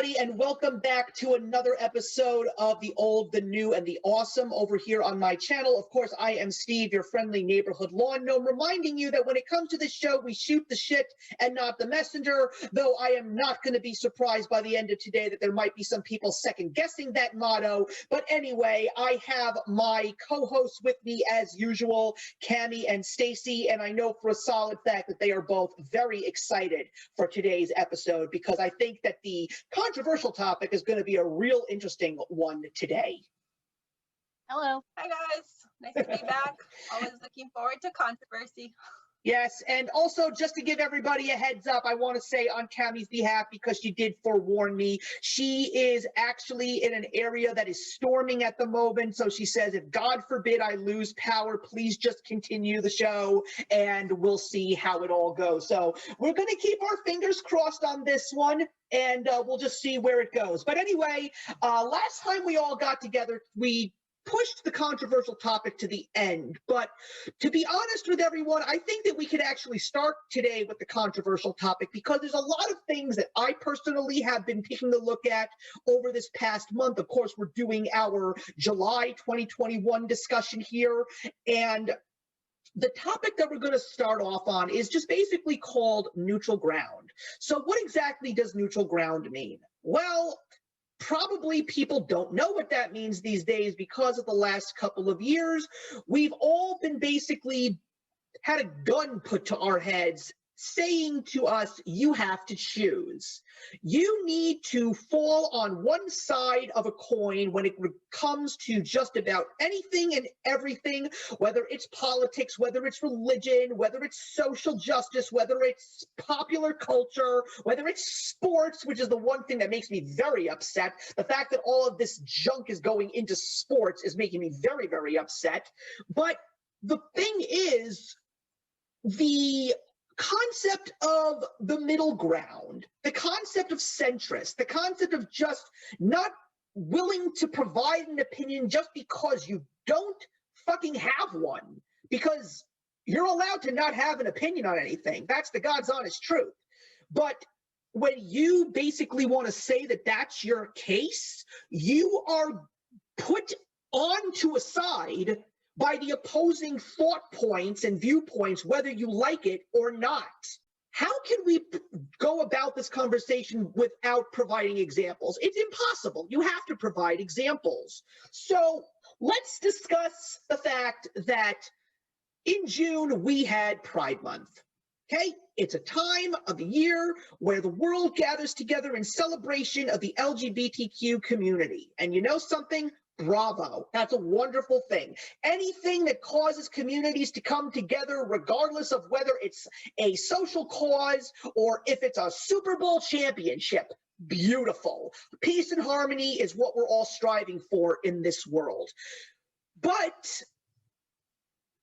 everybody, and welcome back to another episode of The Old, the New, and the Awesome over here on my channel. Of course, I am Steve, your friendly neighborhood lawn gnome, reminding you that when it comes to this show, we shoot the shit and not the messenger, though I am not going to be surprised by the end of today that there might be some people second-guessing that motto. But anyway, I have my co-hosts with me as usual, Kami and Stacy, and I know for a solid fact that they are both very excited for today's episode because I think that the controversial topic is going to be a real interesting one today. Hello. Hi guys, nice to be back. Always looking forward to controversy. Yes, and also just to give everybody a heads up, I want to say on Kami's behalf, because she did forewarn me, she is actually in an area that is storming at the moment, so she says, if God forbid I lose power, please just continue the show, and we'll see how it all goes. So we're going to keep our fingers crossed on this one, and we'll just see where it goes. But anyway, last time we all got together, we pushed the controversial topic to the end, but to be honest with everyone, I think that we could actually start today with the controversial topic because there's a lot of things that I personally have been taking a look at over this past month. Of course, we're doing our July 2021 discussion here, and the topic that we're going to start off on is just basically called neutral ground. So what exactly does neutral ground mean? Well, probably people don't know what that means these days because of the last couple of years. We've all been basically had a gun put to our heads saying to us, you have to choose. You need to fall on one side of a coin when it comes to just about anything and everything, whether it's politics, whether it's religion, whether it's social justice, whether it's popular culture, whether it's sports, which is the one thing that makes me very upset. The fact that all of this junk is going into sports is making me very, very upset. But the thing is, the concept of the middle ground, the concept of centrist, the concept of just not willing to provide an opinion just because you don't fucking have one, because you're allowed to not have an opinion on anything. That's the God's honest truth. But when you basically want to say that that's your case, you are put onto a side by the opposing thought points and viewpoints, whether you like it or not. How can we go about this conversation without providing examples? It's impossible. You have to provide examples. So let's discuss the fact that in June we had Pride Month. Okay? It's a time of the year where the world gathers together in celebration of the LGBTQ community. And you know something? Bravo. That's a wonderful thing. Anything that causes communities to come together, regardless of whether it's a social cause or if it's a Super Bowl championship, beautiful. Peace and harmony is what we're all striving for in this world. But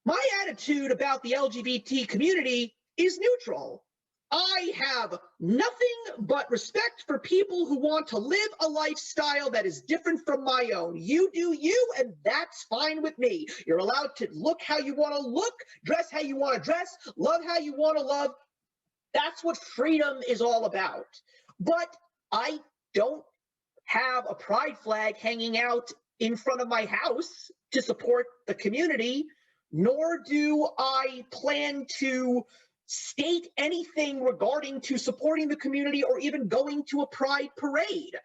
my attitude about the LGBT community is neutral. I have nothing but respect for people who want to live a lifestyle that is different from my own. You do you, and that's fine with me. You're allowed to look how you want to look, dress how you want to dress, love how you want to love. That's what freedom is all about. But I don't have a pride flag hanging out in front of my house to support the community, nor do I plan to state anything regarding to supporting the community or even going to a pride parade.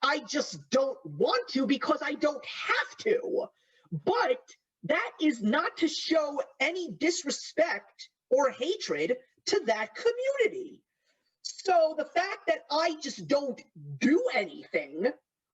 I just don't want to because I don't have to. But that is not to show any disrespect or hatred to that community. So the fact that I just don't do anything,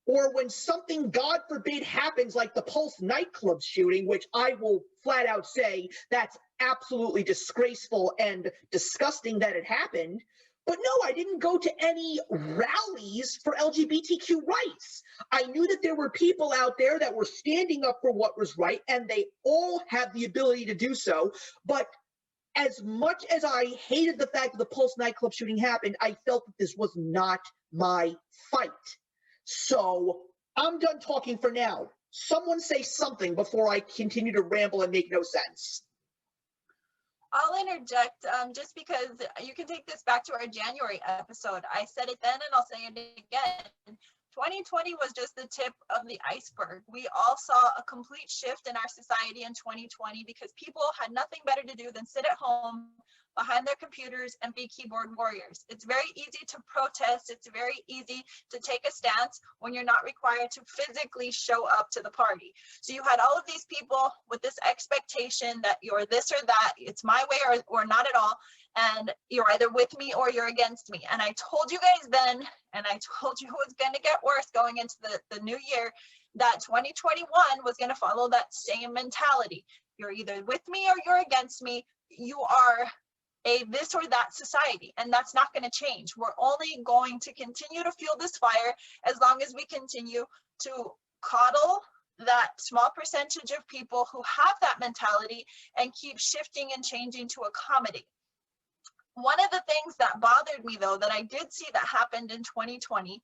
or when something, God forbid, happens like the Pulse nightclub shooting, which I will flat out say that's absolutely disgraceful and disgusting that it happened. But no, I didn't go to any rallies for LGBTQ rights. I knew that there were people out there that were standing up for what was right, and they all have the ability to do so. But as much as I hated the fact that the Pulse nightclub shooting happened, I felt that this was not my fight. So I'm done talking for now. Someone say something before I continue to ramble and make no sense. I'll interject just because you can take this back to our January episode. I said it then and I'll say it again. 2020 was just the tip of the iceberg. We all saw a complete shift in our society in 2020 because people had nothing better to do than sit at home behind their computers and be keyboard warriors. It's very easy to protest. It's very easy to take a stance when you're not required to physically show up to the party. So you had all of these people with this expectation that you're this or that, it's my way or not at all. And you're either with me or you're against me. And I told you guys then, and I told you it was going to get worse going into the new year, that 2021 was going to follow that same mentality. You're either with me or you're against me. You are a this or that society, and that's not going to change. We're only going to continue to fuel this fire as long as we continue to coddle that small percentage of people who have that mentality and keep shifting and changing to accommodate. One of the things that bothered me, though, that I did see that happened in 2020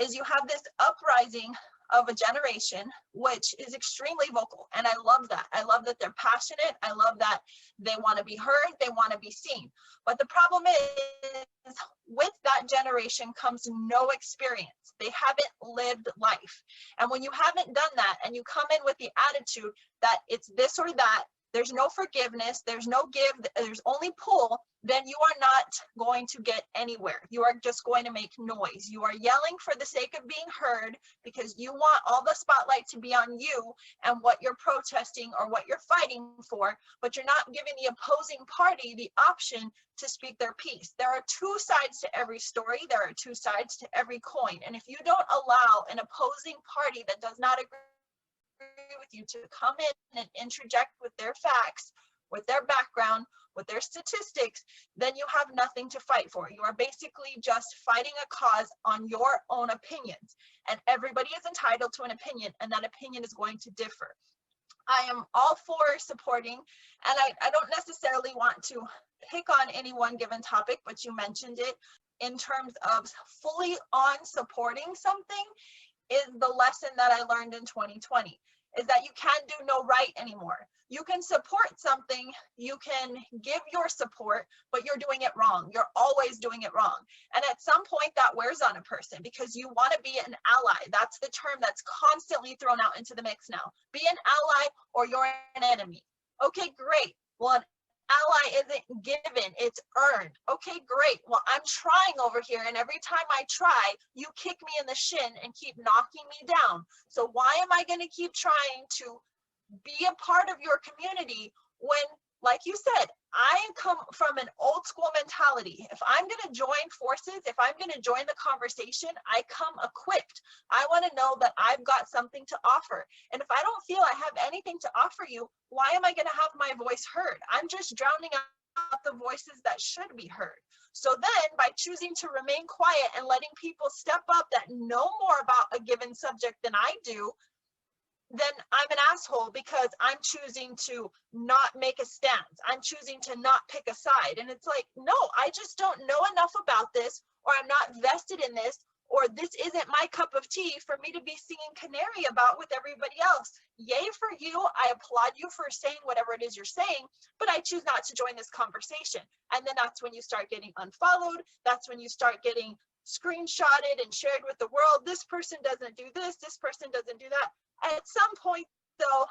is you have this uprising of a generation which is extremely vocal, and I love that. I love that they're passionate. I love that they want to be heard, they want to be seen. But the problem is, with that generation comes no experience. They haven't lived life. And when you haven't done that and you come in with the attitude that it's this or that, there's no forgiveness, there's no give, there's only pull, then you are not going to get anywhere. You are just going to make noise. You are yelling for the sake of being heard because you want all the spotlight to be on you and what you're protesting or what you're fighting for, but you're not giving the opposing party the option to speak their piece. There are two sides to every story. There are two sides to every coin. And if you don't allow an opposing party that does not agree with you to come in and interject with their facts, with their background, with their statistics, then you have nothing to fight for. You are basically just fighting a cause on your own opinions, and everybody is entitled to an opinion, and that opinion is going to differ. I am all for supporting, and I don't necessarily want to pick on any one given topic, but you mentioned it in terms of fully on supporting something is the lesson that I learned in 2020, is that you can't do no right anymore. You can support something, you can give your support, but you're doing it wrong. You're always doing it wrong. And at some point that wears on a person because you want to be an ally. That's the term that's constantly thrown out into the mix now. Be an ally or you're an enemy. Okay, great. Well, an ally isn't given, it's earned. Okay, great. Well, I'm trying over here, and every time I try, you kick me in the shin and keep knocking me down. So why am I going to keep trying to be a part of your community when, like you said, I come from an old school mentality. If I'm going to join forces, if I'm going to join the conversation, I come equipped. I want to know that I've got something to offer. And if I don't feel I have anything to offer you, why am I going to have my voice heard? I'm just drowning out the voices that should be heard. So then by choosing to remain quiet and letting people step up that know more about a given subject than I do, then I'm an asshole because I'm choosing to not make a stance. I'm choosing to not pick a side. And it's like, no, I just don't know enough about this, or I'm not vested in this, or this isn't my cup of tea for me to be singing canary about with everybody else. Yay for you. I applaud you for saying whatever it is you're saying, but I choose not to join this conversation. And then that's when you start getting unfollowed. That's when you start getting screenshotted and shared with the world. This person doesn't do this. This person doesn't do that. At some point, though,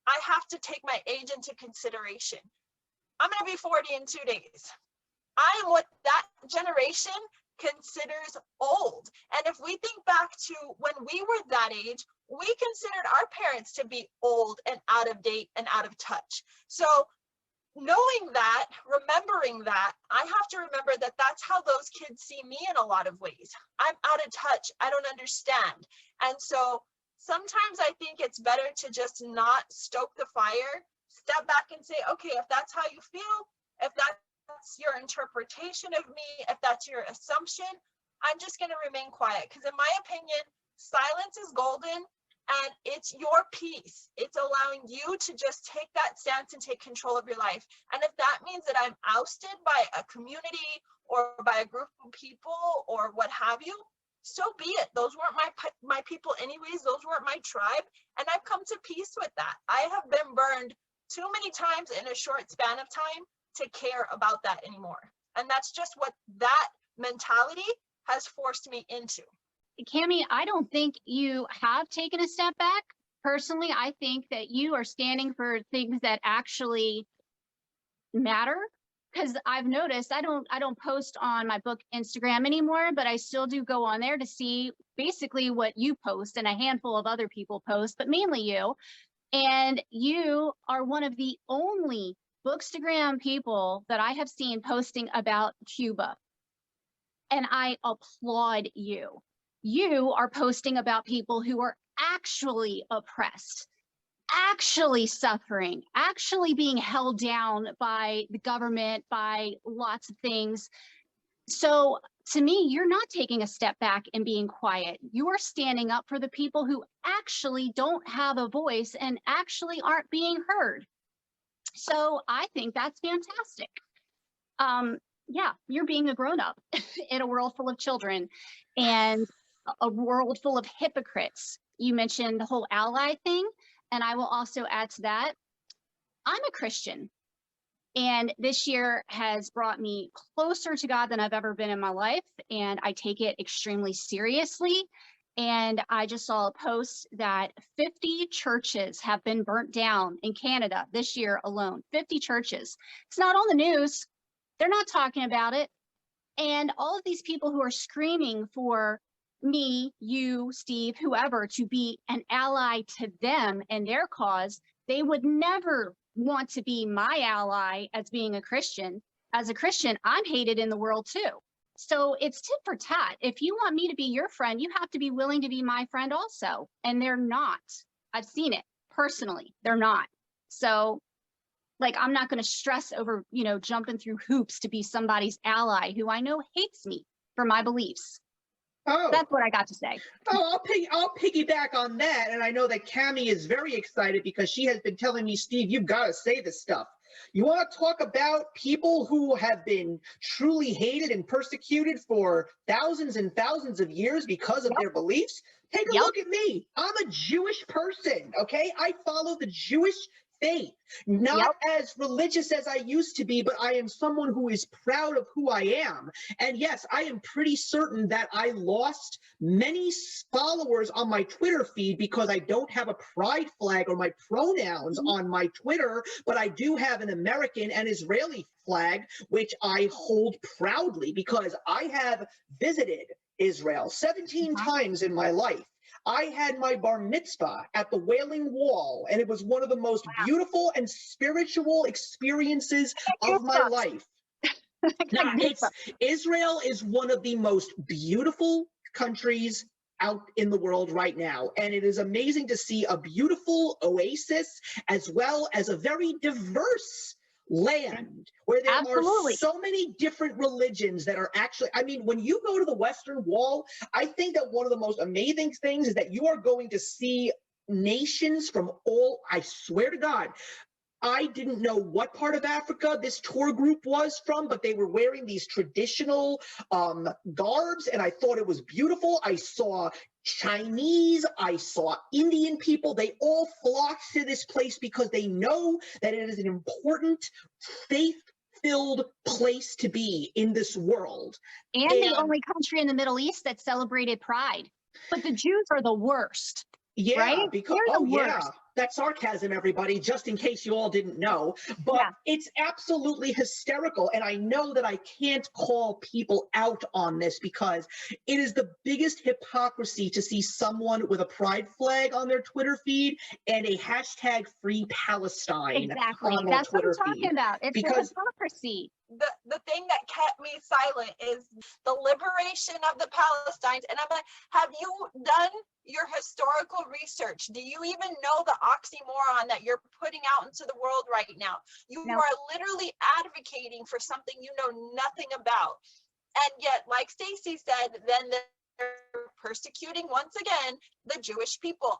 I have to take my age into consideration. I'm going to be 40 in 2 days. I am what that generation considers old. And if we think back to when we were that age, we considered our parents to be old and out of date and out of touch. So knowing that, remembering that, I have to remember that that's how those kids see me in a lot of ways. I'm out of touch. I don't understand. And so sometimes I think it's better to just not stoke the fire, step back and say, okay, if that's how you feel, if that's your interpretation of me, if that's your assumption, I'm just going to remain quiet. Because in my opinion, silence is golden, and it's your peace. It's allowing you to just take that stance and take control of your life. And if that means that I'm ousted by a community or by a group of people or what have you, so be it. Those weren't my people anyways. Those weren't my tribe. And I've come to peace with that. I have been burned too many times in a short span of time to care about that anymore. And that's just what that mentality has forced me into. Kami, I don't think you have taken a step back. Personally, I think that you are standing for things that actually matter. Because I've noticed I don't post on my book Instagram anymore, but I still do go on there to see basically what you post and a handful of other people post, but mainly you. And you are one of the only Bookstagram people that I have seen posting about Cuba. And I applaud you. You are posting about people who are actually oppressed, actually suffering, actually being held down by the government, by lots of things. So to me, you're not taking a step back and being quiet. You are standing up for the people who actually don't have a voice and actually aren't being heard. So I think that's fantastic. Yeah, you're being a grown-up in a world full of children and a world full of hypocrites. You mentioned the whole ally thing, and I will also add to that, I'm a Christian, and this year has brought me closer to God than I've ever been in my life, and I take it extremely seriously. And I just saw a post that 50 churches have been burnt down in Canada this year alone. 50 churches. It's not on the news. They're not talking about it. And all of these people who are screaming for me, you, Steve, whoever, to be an ally to them and their cause, they would never want to be my ally as being a Christian. As a Christian, I'm hated in the world too. So it's tit for tat. If you want me to be your friend, you have to be willing to be my friend also. And they're not. I've seen it personally. They're not. So like, I'm not going to stress over, jumping through hoops to be somebody's ally who I know hates me for my beliefs. Oh, That's what I got to say. Oh, I'll piggyback on that. And I know that Kami is very excited because she has been telling me, Steve, you've got to say this stuff. You want to talk about people who have been truly hated and persecuted for thousands and thousands of years because of their beliefs? Take a look at me. I'm a Jewish person, okay? I follow the Jewish faith, not as religious as I used to be, but I am someone who is proud of who I am. And yes, I am pretty certain that I lost many followers on my Twitter feed because I don't have a pride flag or my pronouns on my Twitter, but I do have an American and Israeli flag, which I hold proudly because I have visited Israel 17 times in my life. I had my bar mitzvah at the Wailing Wall, and it was one of the most beautiful and spiritual experiences of my life. Now, Israel is one of the most beautiful countries out in the world right now, and it is amazing to see a beautiful oasis as well as a very diverse land where there are so many different religions that are actually, I mean, when you go to the Western Wall, I think that one of the most amazing things is that you are going to see nations from all, I swear to God, I didn't know what part of Africa this tour group was from, but they were wearing these traditional garbs, and I thought it was beautiful. I saw Chinese, I saw Indian people. They all flocked to this place because they know that it is an important, faith-filled place to be in this world. And the only country in the Middle East that celebrated Pride. But the Jews are the worst. Yeah, right? Because that's sarcasm, everybody, just in case you all didn't know. But it's absolutely hysterical, and I know that I can't call people out on this because it is the biggest hypocrisy to see someone with a pride flag on their Twitter feed and a hashtag Free Palestine on their Twitter feed. That's what I'm talking about. It's the hypocrisy. The thing that kept me silent is the liberation of the Palestinians. And I'm like, have you done your historical research? Do you even know the oxymoron that you're putting out into the world right now? You are literally advocating for something you know nothing about. And yet, like Stacy said, then they're persecuting once again the Jewish people.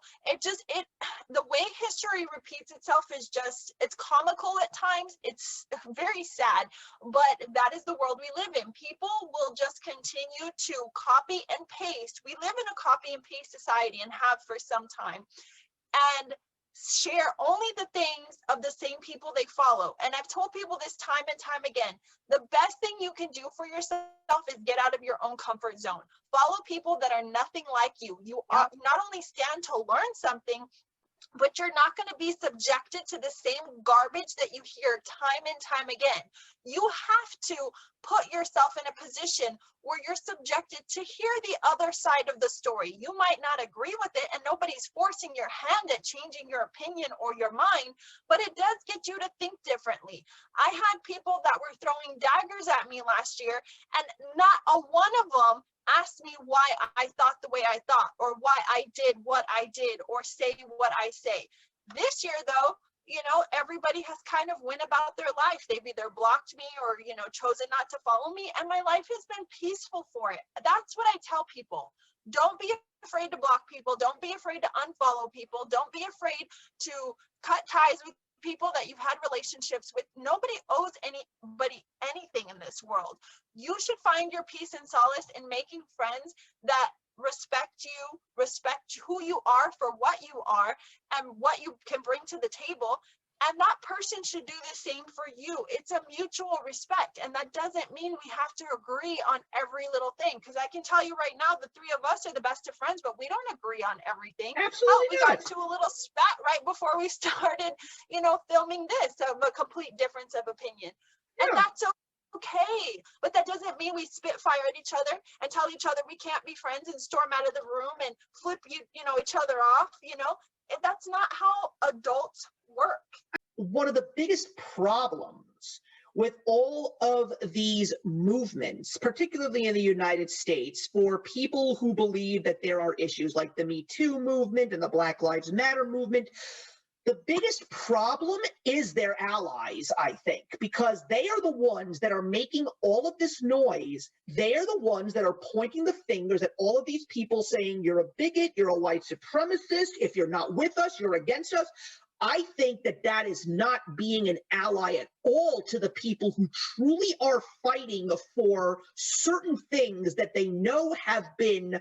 The way history repeats itself is just, it's comical at times. It's very sad, but that is the world we live in. People will just continue to copy and paste. We live in a copy and paste society and have for some time. And share only the things of the same people they follow. And I've told people this time and time again, the best thing you can do for yourself is get out of your own comfort zone. Follow people that are nothing like you. You are not only stand to learn something, but you're not going to be subjected to the same garbage that you hear time and time again. You have to put yourself in a position where you're subjected to hear the other side of the story. You might not agree with it, and nobody's forcing your hand at changing your opinion or your mind, but it does get you to think differently. I had people that were throwing daggers at me last year, and not a one of them asked me why I thought the way I thought, or why I did what I did, or say what I say. This year, though, you know, everybody has kind of went about their life. They've either blocked me or, you know, chosen not to follow me, and my life has been peaceful for it. That's what I tell people. Don't be afraid to block people. Don't be afraid to unfollow people. Don't be afraid to cut ties with people that you've had relationships with. Nobody owes anybody anything in this world. You should find your peace and solace in making friends that respect you, respect who you are for what you are and what you can bring to the table. And that person should do the same for you. It's a mutual respect. And that doesn't mean we have to agree on every little thing. Because I can tell you right now, the three of us are the best of friends, but we don't agree on everything. Absolutely we got into a little spat right before we started, you know, filming this, of a complete difference of opinion. And that's okay. But that doesn't mean we spitfire at each other and tell each other we can't be friends and storm out of the room and flip you know, each other off, you know. And that's not how adults work. One of the biggest problems with all of these movements, particularly in the United States, for people who believe that there are issues like the Me Too movement and the Black Lives Matter movement, the biggest problem is their allies, I think, because they are the ones that are making all of this noise. They are the ones that are pointing the fingers at all of these people saying, you're a bigot, you're a white supremacist, if you're not with us, you're against us. I think that that is not being an ally at all to the people who truly are fighting for certain things that they know have been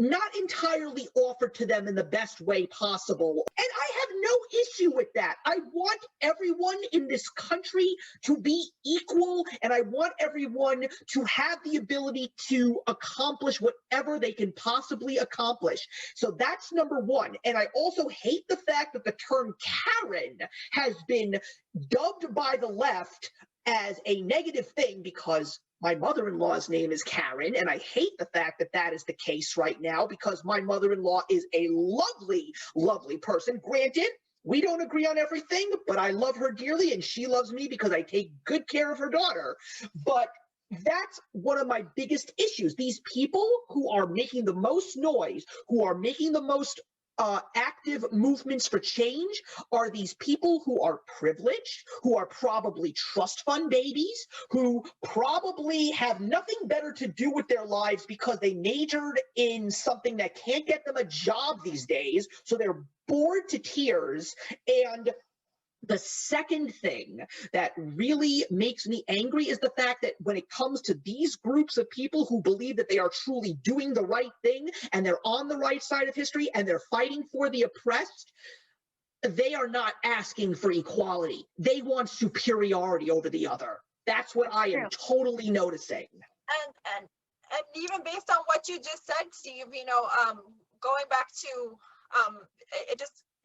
not entirely offered to them in the best way possible. And I have no issue with that. I want everyone in this country to be equal, and I want everyone to have the ability to accomplish whatever they can possibly accomplish. So that's number one. And I also hate the fact that the term Karen has been dubbed by the left as a negative thing, because my mother-in-law's name is Karen, and I hate the fact that that is the case right now, because my mother-in-law is a lovely, lovely person. Granted, we don't agree on everything, but I love her dearly, and she loves me because I take good care of her daughter. But that's one of my biggest issues. These people who are making the most noise, who are making the most active movements for change, are these people who are privileged, who are probably trust fund babies, who probably have nothing better to do with their lives because they majored in something that can't get them a job these days, so they're bored to tears. And the second thing that really makes me angry is the fact that when it comes to these groups of people who believe that they are truly doing the right thing and they're on the right side of history and they're fighting for the oppressed, they are not asking for equality. They want superiority over the other. That's what I am totally noticing. And even based on what you just said, Steve, you know, going back to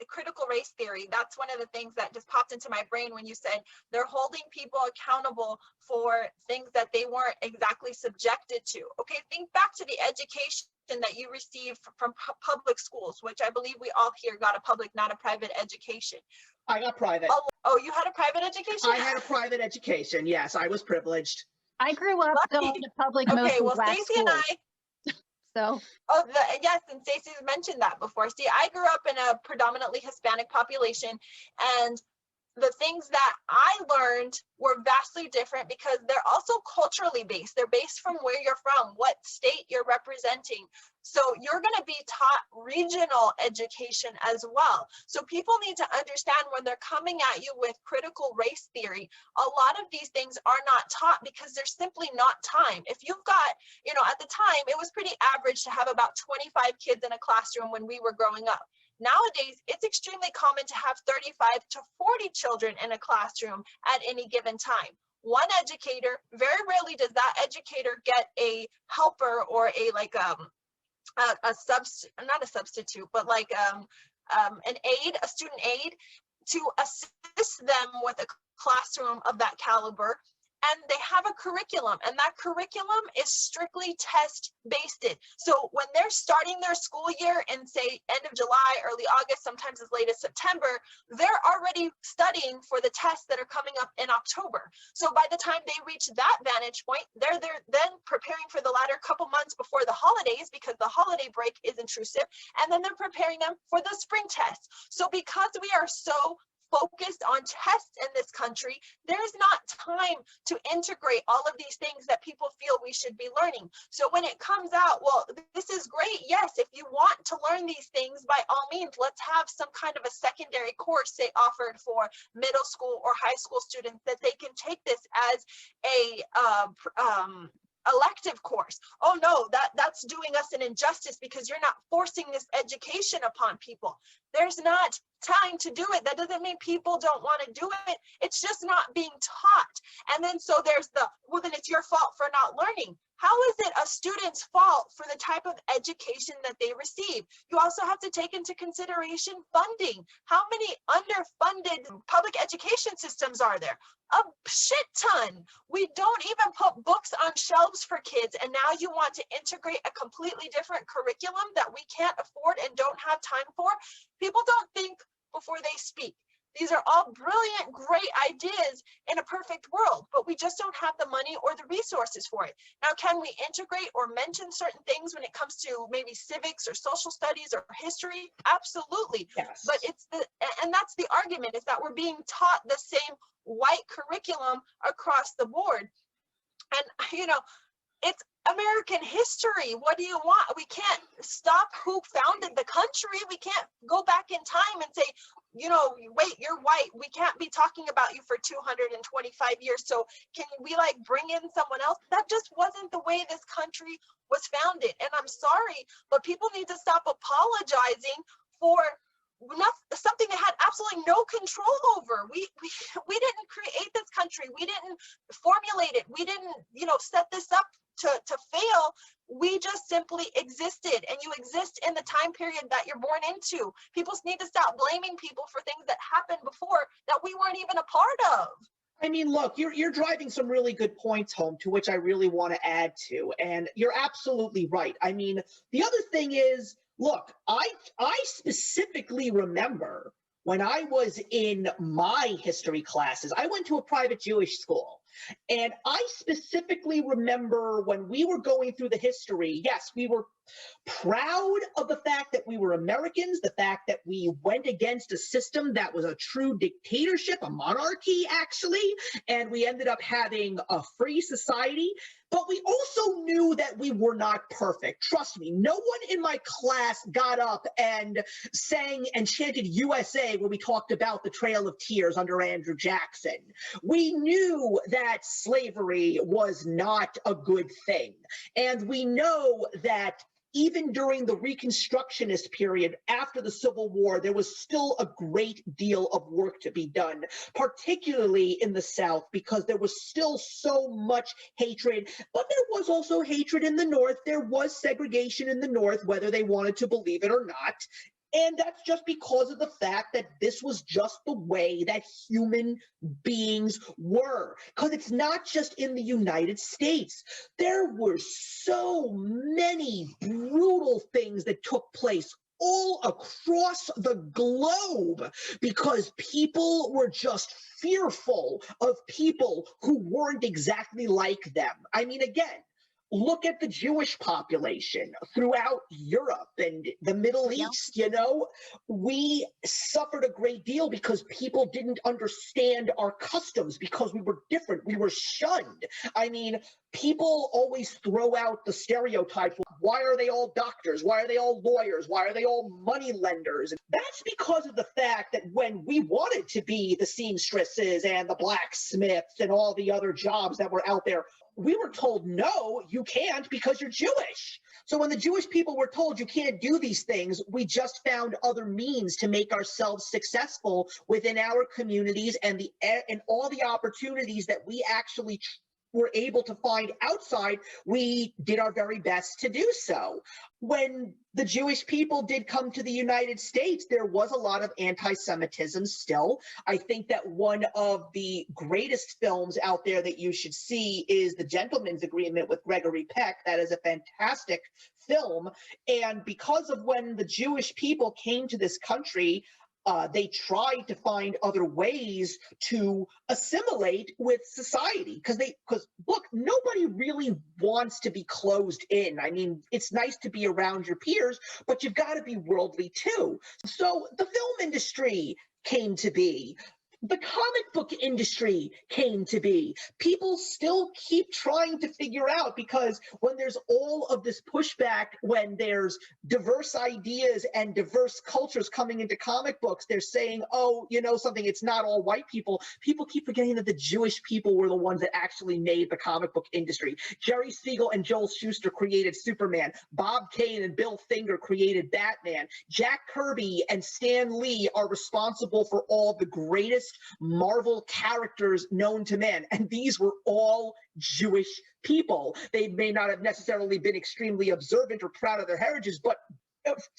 critical race theory, that's one of the things that just popped into my brain when you said they're holding people accountable for things that they weren't exactly subjected to. Okay, think back to the education that you received from public schools, which I believe we all here got a public, not a private education. I got private. Oh, you had a private education? I had a private education, yes, I was privileged. I grew up going to public mostly black Stacy schools. and I, so. Oh, yes, and Stacey's mentioned that before. See, I grew up in a predominantly Hispanic population, and the things that I learned were vastly different because they're also culturally based. They're based from where you're from, what state you're representing. So you're going to be taught regional education as well. So people need to understand when they're coming at you with critical race theory, a lot of these things are not taught because there's simply not time. If you've got, you know, at the time, it was pretty average to have about 25 kids in a classroom when we were growing up. Nowadays, it's extremely common to have 35 to 40 children in a classroom at any given time. One educator, very rarely does that educator get a helper or a like not a substitute, but like an aide, a student aide, to assist them with a classroom of that caliber. And they have a curriculum, and that curriculum is strictly test-based. So when they're starting their school year in, say, end of July, early August, sometimes as late as September, they're already studying for the tests that are coming up in October. So by the time they reach that vantage point, they're then preparing for the latter couple months before the holidays, because the holiday break is intrusive, and then they're preparing them for the spring tests. So because we are so focused on tests in this country, there's not time to integrate all of these things that people feel we should be learning. So when it comes out, well, this is great. Yes, if you want to learn these things, by all means, let's have some kind of a secondary course, say, offered for middle school or high school students, that they can take this as a elective course. Oh no, that's doing us an injustice because you're not forcing this education upon people. There's not time to do it. That doesn't mean people don't want to do it. It's just not being taught. And then so there's the, well, then it's your fault for not learning. How is it a student's fault for the type of education that they receive? You also have to take into consideration funding. How many underfunded public education systems are there? A shit ton. We don't even put books on shelves for kids, and now you want to integrate a completely different curriculum that we can't afford and don't have time for? People don't think before they speak. These are all brilliant, great ideas in a perfect world, but we just don't have the money or the resources for it. Now, can we integrate or mention certain things when it comes to maybe civics or social studies or history? Absolutely. Yes. But and that's the argument, is that we're being taught the same white curriculum across the board. And, you know, it's American history. What do you want? We can't stop who founded the country. We can't go back in time and say, you know, wait, you're white. We can't be talking about you for 225 years. So can we like bring in someone else? That just wasn't the way this country was founded. And I'm sorry, but people need to stop apologizing for something they had absolutely no control over. We didn't create this country. We didn't formulate it. We didn't, you know, set this up to fail. We just simply existed, and you exist in the time period that you're born into. People need to stop blaming people for things that happened before that we weren't even a part of. I mean, look, you're driving some really good points home, to which I really want to add to, and you're absolutely right. I mean, the other thing is, look, I specifically remember when I was in my history classes, I went to a private Jewish school. And I specifically remember when we were going through the history, yes, we were proud of the fact that we were Americans, the fact that we went against a system that was a true dictatorship, a monarchy, actually, and we ended up having a free society. But we also knew that we were not perfect. Trust me, no one in my class got up and sang and chanted USA when we talked about the Trail of Tears under Andrew Jackson. We knew that slavery was not a good thing. And we know that even during the Reconstructionist period after the Civil War, there was still a great deal of work to be done, particularly in the South, because there was still so much hatred. But there was also hatred in the North. There was segregation in the North, whether they wanted to believe it or not. And that's just because of the fact that this was just the way that human beings were. Because it's not just in the United States. There were so many brutal things that took place all across the globe because people were just fearful of people who weren't exactly like them. I mean, again, look at the Jewish population throughout Europe and the Middle East, you know. We suffered a great deal because people didn't understand our customs because we were different. We were shunned. I mean, people always throw out the stereotype, Why are they all doctors? Why are they all lawyers? Why are they all money lenders? And that's because of the fact that when we wanted to be the seamstresses and the blacksmiths and all the other jobs that were out there, we were told, no, you can't because you're Jewish. So when the Jewish people were told you can't do these things, we just found other means to make ourselves successful within our communities, and all the opportunities that we actually were able to find outside, we did our very best to do so. When the Jewish people did come to the United States, there was a lot of anti-Semitism still. I think that one of the greatest films out there that you should see is The Gentleman's Agreement with Gregory Peck. That is a fantastic film. And because of when the Jewish people came to this country, they tried to find other ways to assimilate with society, because look, nobody really wants to be closed in. I mean, it's nice to be around your peers, but you've got to be worldly too. So the film industry came to be. The comic book industry came to be. People still keep trying to figure out, because when there's all of this pushback, when there's diverse ideas and diverse cultures coming into comic books, they're saying, oh, you know something, it's not all white people. People keep forgetting that the Jewish people were the ones that actually made the comic book industry. Jerry Siegel and Joel Shuster created Superman. Bob Kane and Bill Finger created Batman. Jack Kirby and Stan Lee are responsible for all the greatest Marvel characters known to man, and these were all Jewish people. They may not have necessarily been extremely observant or proud of their heritages, but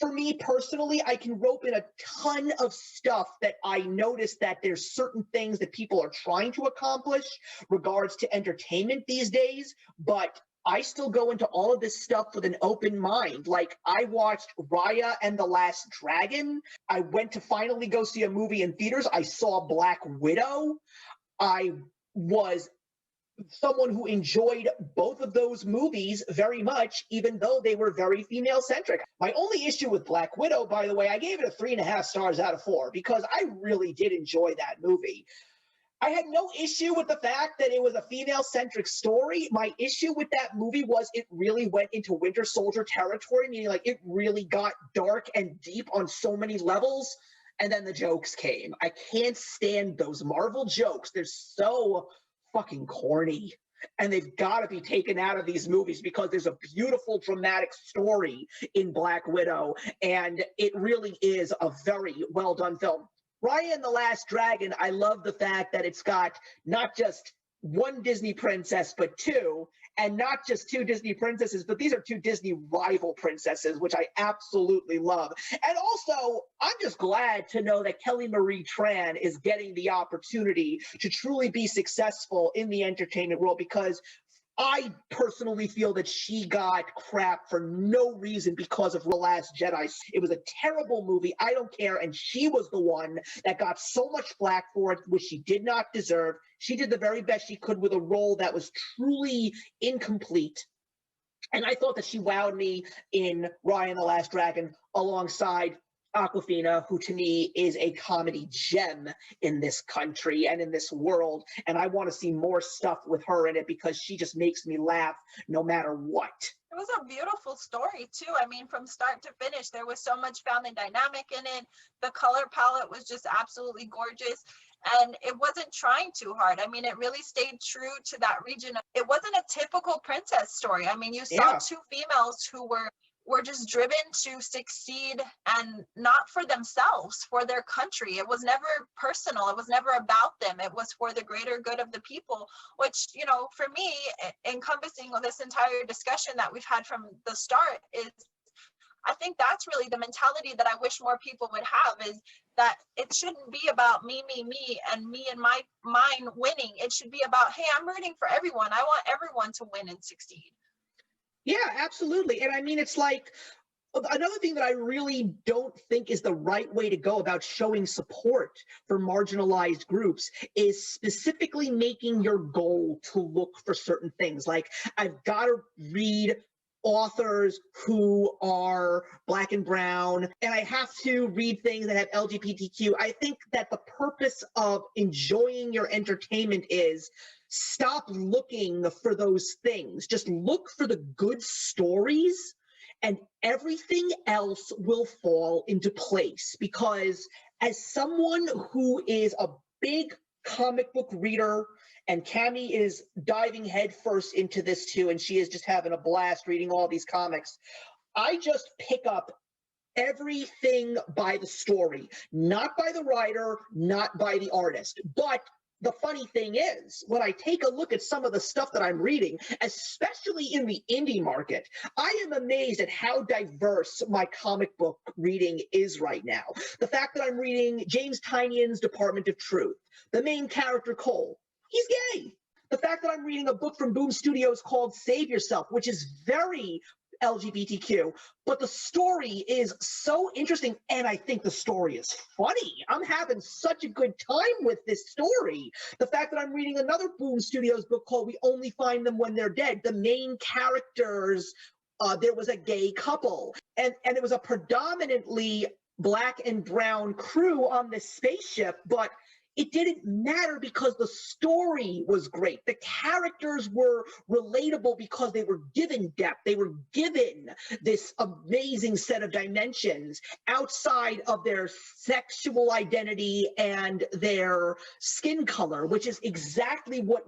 for me personally, I can rope in a ton of stuff that I notice that there's certain things that people are trying to accomplish regards to entertainment these days, but I still go into all of this stuff with an open mind. Like, I watched Raya and the Last Dragon. I went to finally go see a movie in theaters. I saw Black Widow. I was someone who enjoyed both of those movies very much, even though they were very female-centric. My only issue with Black Widow, by the way, I gave it a 3.5 stars out of 4 because I really did enjoy that movie. I had no issue with the fact that it was a female-centric story. My issue with that movie was it really went into Winter Soldier territory, meaning like it really got dark and deep on so many levels, and then the jokes came. I can't stand those Marvel jokes. They're so fucking corny, and they've got to be taken out of these movies because there's a beautiful dramatic story in Black Widow, and it really is a very well-done film. Raya and the Last Dragon, I love the fact that it's got not just one Disney princess, but two, and not just two Disney princesses, but these are two Disney rival princesses, which I absolutely love. And also, I'm just glad to know that Kelly Marie Tran is getting the opportunity to truly be successful in the entertainment world, because I personally feel that she got crap for no reason because of The Last Jedi. It was a terrible movie. I don't care. And she was the one that got so much flack for it, which she did not deserve. She did the very best she could with a role that was truly incomplete. And I thought that she wowed me in Raya and the Last Dragon alongside Awkwafina, who to me is a comedy gem in this country and in this world. And I want to see more stuff with her in it because she just makes me laugh no matter what. It was a beautiful story too. I mean, from start to finish, there was so much family dynamic in it. The color palette was just absolutely gorgeous. And it wasn't trying too hard. I mean, it really stayed true to that region. It wasn't a typical princess story. I mean, you saw two females who were just driven to succeed, and not for themselves, for their country. It was never personal. It was never about them. It was for the greater good of the people, which, you know, for me, encompassing this entire discussion that we've had from the start is, I think that's really the mentality that I wish more people would have, is that it shouldn't be about me, and me and mine winning. It should be about, hey, I'm rooting for everyone. I want everyone to win and succeed. Yeah, absolutely. And I mean, it's like, another thing that I really don't think is the right way to go about showing support for marginalized groups is specifically making your goal to look for certain things. Like, I've got to read authors who are Black and brown, and I have to read things that have LGBTQ. I think that the purpose of enjoying your entertainment is stop looking for those things. Just look for the good stories and everything else will fall into place. Because as someone who is a big comic book reader, and Kami is diving headfirst into this too, and she is just having a blast reading all these comics, I just pick up everything by the story, not by the writer, not by the artist. But the funny thing is, when I take a look at some of the stuff that I'm reading, especially in the indie market, I am amazed at how diverse my comic book reading is right now. The fact that I'm reading James Tynion's Department of Truth, the main character, Cole, he's gay. The fact that I'm reading a book from Boom Studios called Save Yourself, which is very LGBTQ, but the story is so interesting, and I think the story is funny. I'm having such a good time with this story. The fact that I'm reading another Boom Studios book called We Only Find Them When They're Dead, the main characters, there was a gay couple, and it was a predominantly Black and brown crew on this spaceship, but it didn't matter because the story was great. The characters were relatable because they were given depth. They were given this amazing set of dimensions outside of their sexual identity and their skin color, which is exactly what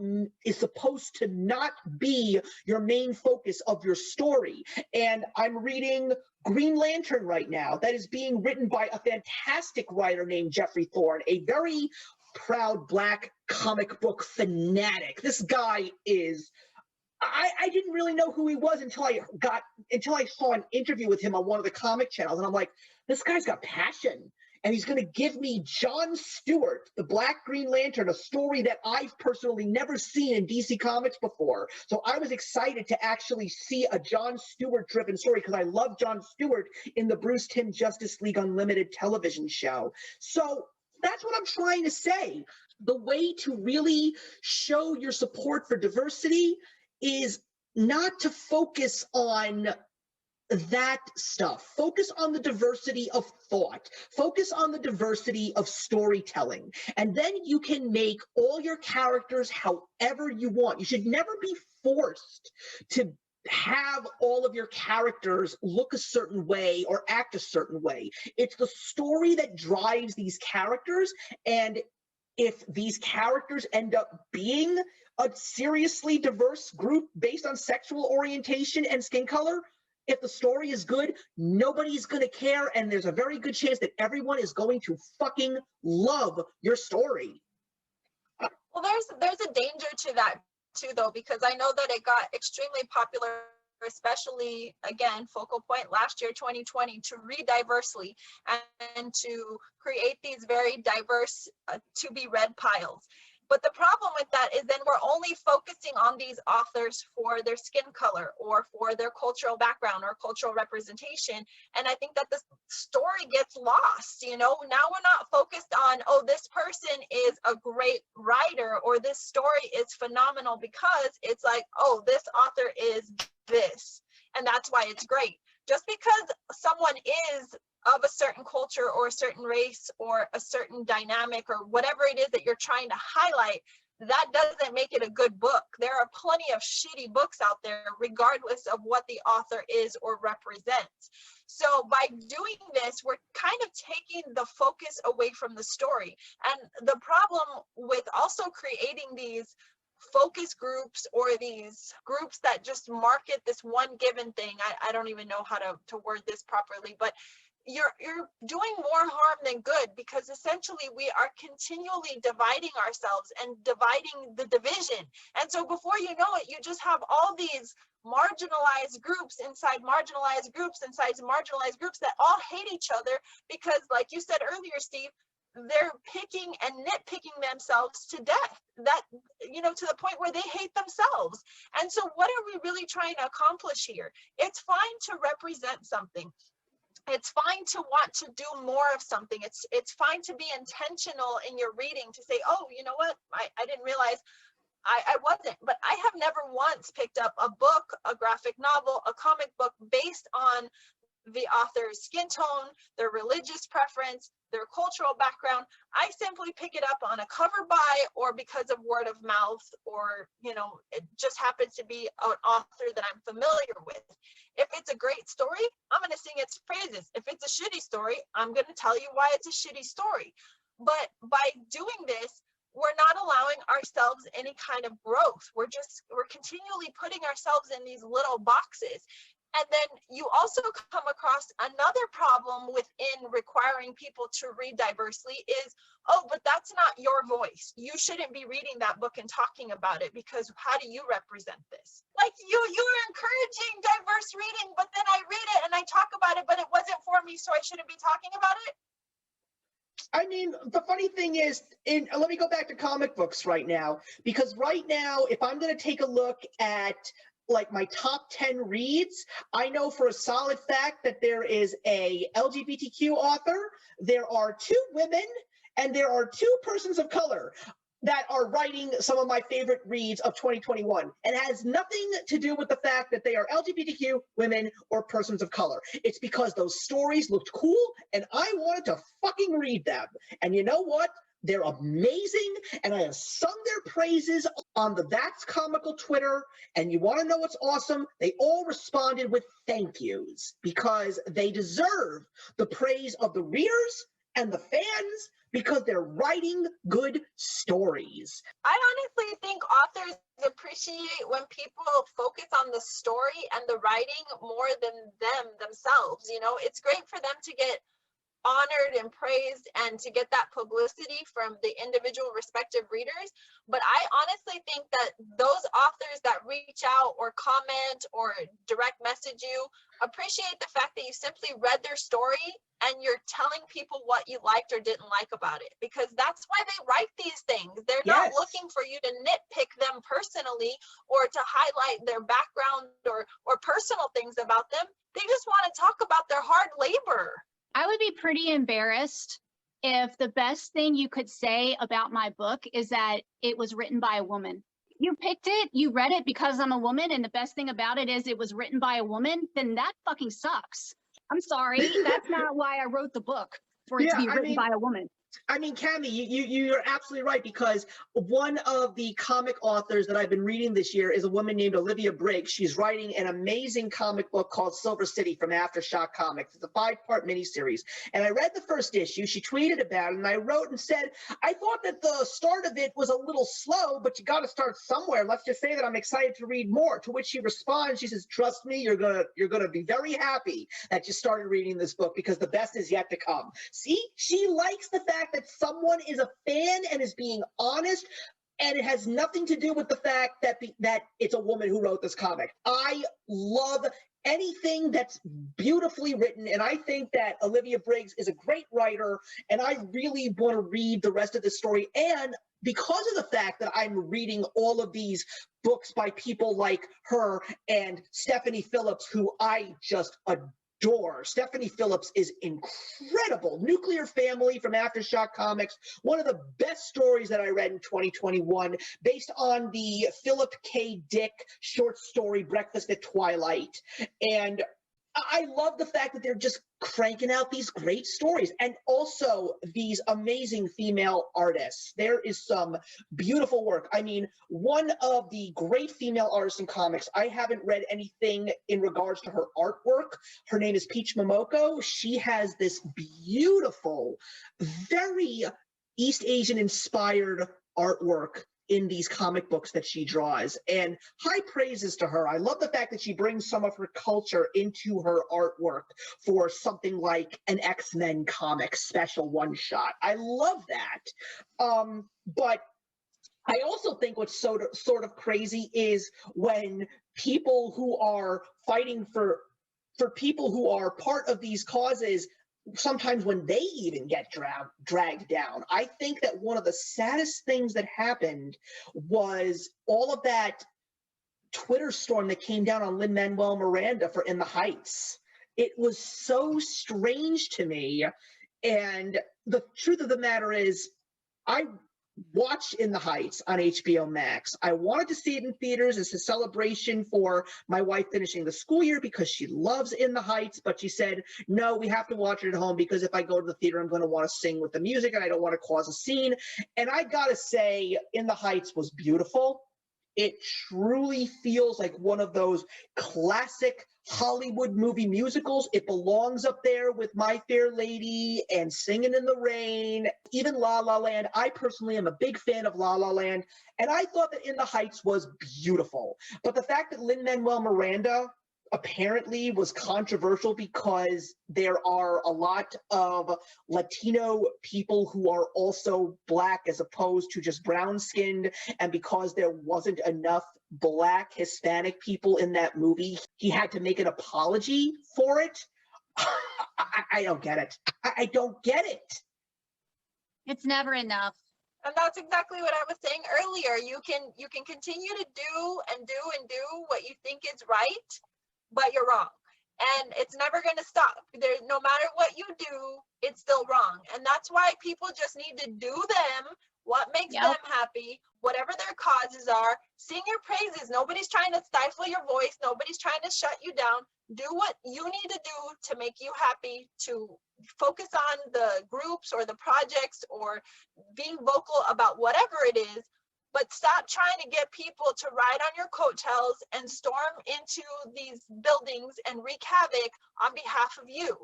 is supposed to not be your main focus of your story. And I'm reading Green Lantern right now that is being written by a fantastic writer named Jeffrey Thorne, a very proud Black comic book fanatic. This guy is, I didn't really know who he was until I saw an interview with him on one of the comic channels, and I'm like, this guy's got passion, and he's going to give me John Stewart, the Black Green Lantern, a story that I've personally never seen in DC Comics before. So I was excited to actually see a John Stewart-driven story because I love John Stewart in the Bruce Timm Justice League Unlimited television show. So that's what I'm trying to say. The way to really show your support for diversity is not to focus on that stuff. Focus on the diversity of thought. Focus on the diversity of storytelling. And then you can make all your characters however you want. You should never be forced to have all of your characters look a certain way or act a certain way. It's the story that drives these characters, and if these characters end up being a seriously diverse group based on sexual orientation and skin color, if the story is good, nobody's going to care, and there's a very good chance that everyone is going to fucking love your story. Well, there's a danger to that too, though, because I know that it got extremely popular, especially, again, focal point last year, 2020, to read diversely and to create these very diverse to be read piles. But the problem with that is then we're only focusing on these authors for their skin color or for their cultural background or cultural representation. And I think that the story gets lost, you know. Now we're not focused on, oh, this person is a great writer or this story is phenomenal, because it's like, oh, this author is this, and that's why it's great. Just because someone is of a certain culture or a certain race or a certain dynamic or whatever it is that you're trying to highlight, that doesn't make it a good book. There are plenty of shitty books out there, regardless of what the author is or represents. So by doing this, we're kind of taking the focus away from the story. And the problem with also creating these focus groups or these groups that just market this one given thing, I don't even know how to word this properly, but you're doing more harm than good, because essentially we are continually dividing ourselves and dividing the division. And so before you know it, you just have all these marginalized groups inside marginalized groups inside marginalized groups that all hate each other because, like you said earlier, Steve, they're picking and nitpicking themselves to death, that, you know, to the point where they hate themselves. And so what are we really trying to accomplish here? It's fine to represent something. It's fine to want to do more of something. It's fine to be intentional in your reading, to say, oh, you know what, I didn't realize I wasn't, but I have never once picked up a book, a graphic novel, a comic book based on the author's skin tone, their religious preference, their cultural background. I simply pick it up on a cover buy or because of word of mouth, or, you know, it just happens to be an author that I'm familiar with. If it's a great story, I'm going to sing its praises. If it's a shitty story, I'm going to tell you why it's a shitty story. But by doing this, we're not allowing ourselves any kind of growth. We're continually putting ourselves in these little boxes. And then you also come across another problem within requiring people to read diversely is, oh, but that's not your voice. You shouldn't be reading that book and talking about it, because how do you represent this? Like, you're encouraging diverse reading, but then I read it and I talk about it, but it wasn't for me, so I shouldn't be talking about it. I mean, the funny thing is, let me go back to comic books right now, because right now, if I'm going to take a look at like my top 10 reads, I know for a solid fact that there is a LGBTQ author, there are 2 women, and there are 2 persons of color that are writing some of my favorite reads of 2021. And it has nothing to do with the fact that they are LGBTQ, women, or persons of color. It's because those stories looked cool and I wanted to fucking read them. And you know what? They're amazing, and I have sung their praises on the That's Comical Twitter, and you want to know what's awesome? They all responded with thank yous, because they deserve the praise of the readers and the fans, because they're writing good stories. I honestly think authors appreciate when people focus on the story and the writing more than themselves. You know, it's great for them to get honored and praised and to get that publicity from the individual respective readers. But I honestly think that those authors that reach out or comment or direct message you appreciate the fact that you simply read their story and you're telling people what you liked or didn't like about it, because that's why they write these things. They're not looking for you to nitpick them personally or to highlight their background or personal things about them. They just want to talk about their hard labor. I would be pretty embarrassed if the best thing you could say about my book is that it was written by a woman. You picked it, you read it because I'm a woman, and the best thing about it is it was written by a woman, then that fucking sucks. I'm sorry, that's not why I wrote the book, for it to be written by a woman. I mean, Kami, you're absolutely right, because one of the comic authors that I've been reading this year is a woman named Olivia Briggs. She's writing an amazing comic book called Silver City from Aftershock Comics. It's a 5-part miniseries. And I read the first issue. She tweeted about it, and I wrote and said, I thought that the start of it was a little slow, but you got to start somewhere. Let's just say that I'm excited to read more. To which she responds, she says, trust me, you're gonna be very happy that you started reading this book, because the best is yet to come. See, she likes the fact that someone is a fan and is being honest, and it has nothing to do with the fact that that it's a woman who wrote this comic. I love anything that's beautifully written, and I think that Olivia Briggs is a great writer, and I really want to read the rest of the story. And because of the fact that I'm reading all of these books by people like her and Stephanie Phillips, who I just adore. Stephanie Phillips is incredible. Nuclear Family from Aftershock Comics, one of the best stories that I read in 2021, based on the Philip K. Dick short story Breakfast at Twilight. And I love the fact that they're just cranking out these great stories, and also these amazing female artists. There is some beautiful work. I mean, one of the great female artists in comics, I haven't read anything in regards to her artwork. Her name is Peach Momoko. She has this beautiful, very East Asian inspired artwork in these comic books that she draws, and high praises to her. I love the fact that she brings some of her culture into her artwork for something like an X-Men comic special one-shot. I love that. But I also think what's sort of crazy is when people who are fighting for people who are part of these causes, sometimes when they even get dragged down. I think that one of the saddest things that happened was all of that Twitter storm that came down on Lin-Manuel Miranda for In the Heights. It was so strange to me. And the truth of the matter is, I watch In the Heights on HBO Max. I wanted to see it in theaters as a celebration for my wife finishing the school year because she loves In the Heights, but she said, no, we have to watch it at home because if I go to the theater, I'm going to want to sing with the music and I don't want to cause a scene. And I got to say, In the Heights was beautiful. It truly feels like one of those classic Hollywood movie musicals. It belongs up there with My Fair Lady and Singing in the Rain, even La La Land. I personally am a big fan of La La Land, and I thought that In the Heights was beautiful. But the fact that Lin-Manuel Miranda apparently was controversial because there are a lot of Latino people who are also Black as opposed to just brown-skinned, and because there wasn't enough Black Hispanic people in that movie, he had to make an apology for it. I don't get it. I don't get it. It's never enough. And that's exactly what I was saying earlier. You can continue to do what you think is right, but you're wrong. And it's never going to stop. There's no matter what you do, it's still wrong. And that's why people just need to do what makes them happy, whatever their causes are. Sing your praises. Nobody's trying to stifle your voice. Nobody's trying to shut you down. Do what you need to do to make you happy, to focus on the groups or the projects or being vocal about whatever it is. But stop trying to get people to ride on your coattails and storm into these buildings and wreak havoc on behalf of you.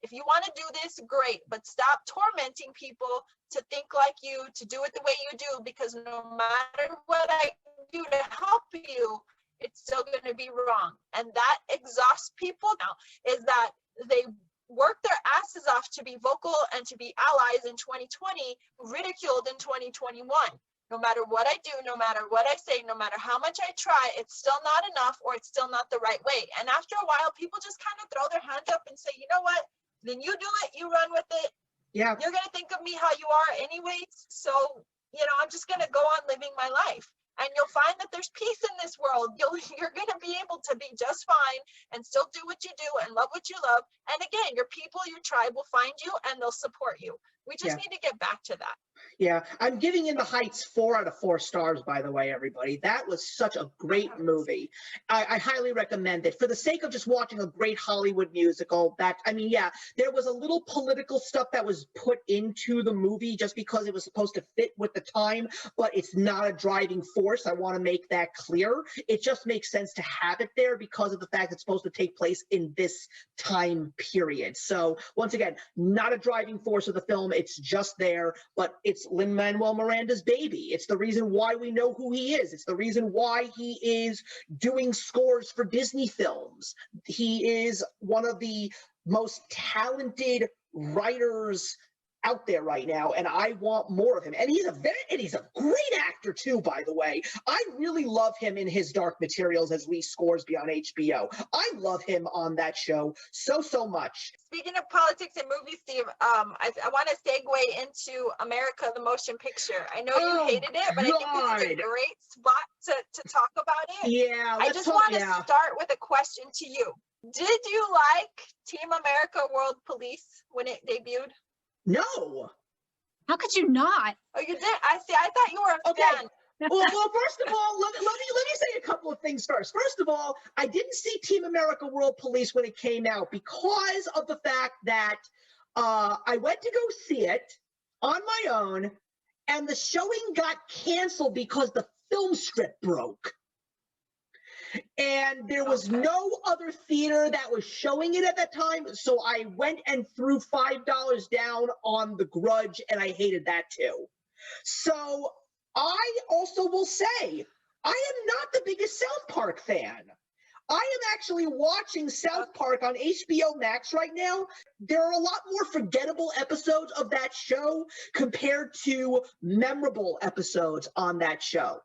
If you want to do this, great, but stop tormenting people to think like you, to do it the way you do, because no matter what I do to help you, it's still going to be wrong. And that exhausts people now, is that they work their asses off to be vocal and to be allies in 2020, ridiculed in 2021. No matter what I do, no matter what I say, no matter how much I try, it's still not enough, or it's still not the right way. And after a while, people just kind of throw their hands up and say, you know what? Then you do it, you run with it. Yeah. You're going to think of me how you are anyways. So, I'm just going to go on living my life. And you'll find that there's peace in this world. You're going to be able to be just fine and still do what you do and love what you love. And again, your people, your tribe will find you and they'll support you. We just need to get back to that. Yeah, I'm giving In the Heights 4 out of 4 stars, by the way, everybody. That was such a great movie. I highly recommend it. For the sake of just watching a great Hollywood musical, there was a little political stuff that was put into the movie just because it was supposed to fit with the time, but it's not a driving force. I want to make that clear. It just makes sense to have it there because of the fact it's supposed to take place in this time period. So, once again, not a driving force of the film. It's just there, but it's Lin-Manuel Miranda's baby. It's the reason why we know who he is. It's the reason why he is doing scores for Disney films. He is one of the most talented writers out there right now, and I want more of him. And he's a great actor too, by the way. I really love him in his Dark Materials as Lee Scoresby on HBO. I love him on that show so much. Speaking of politics and movies, Steve, I want to segue into America, the motion picture. I know you hated it, but I think this is a great spot to talk about it. Yeah, I just want to start with a question to you. Did you like Team America World Police when it debuted? No. How could you not? Oh, you did? I thought you were a fan. Well, first of all, let me say a couple of things first. First of all, I didn't see Team America World Police when it came out because of the fact that I went to go see it on my own, and the showing got canceled because the film strip broke. And there was no other theater that was showing it at that time, so I went and threw $5 down on The Grudge, and I hated that too. So I also will say, I am not the biggest South Park fan. I am actually watching South Park on HBO Max right now. There are a lot more forgettable episodes of that show compared to memorable episodes on that show.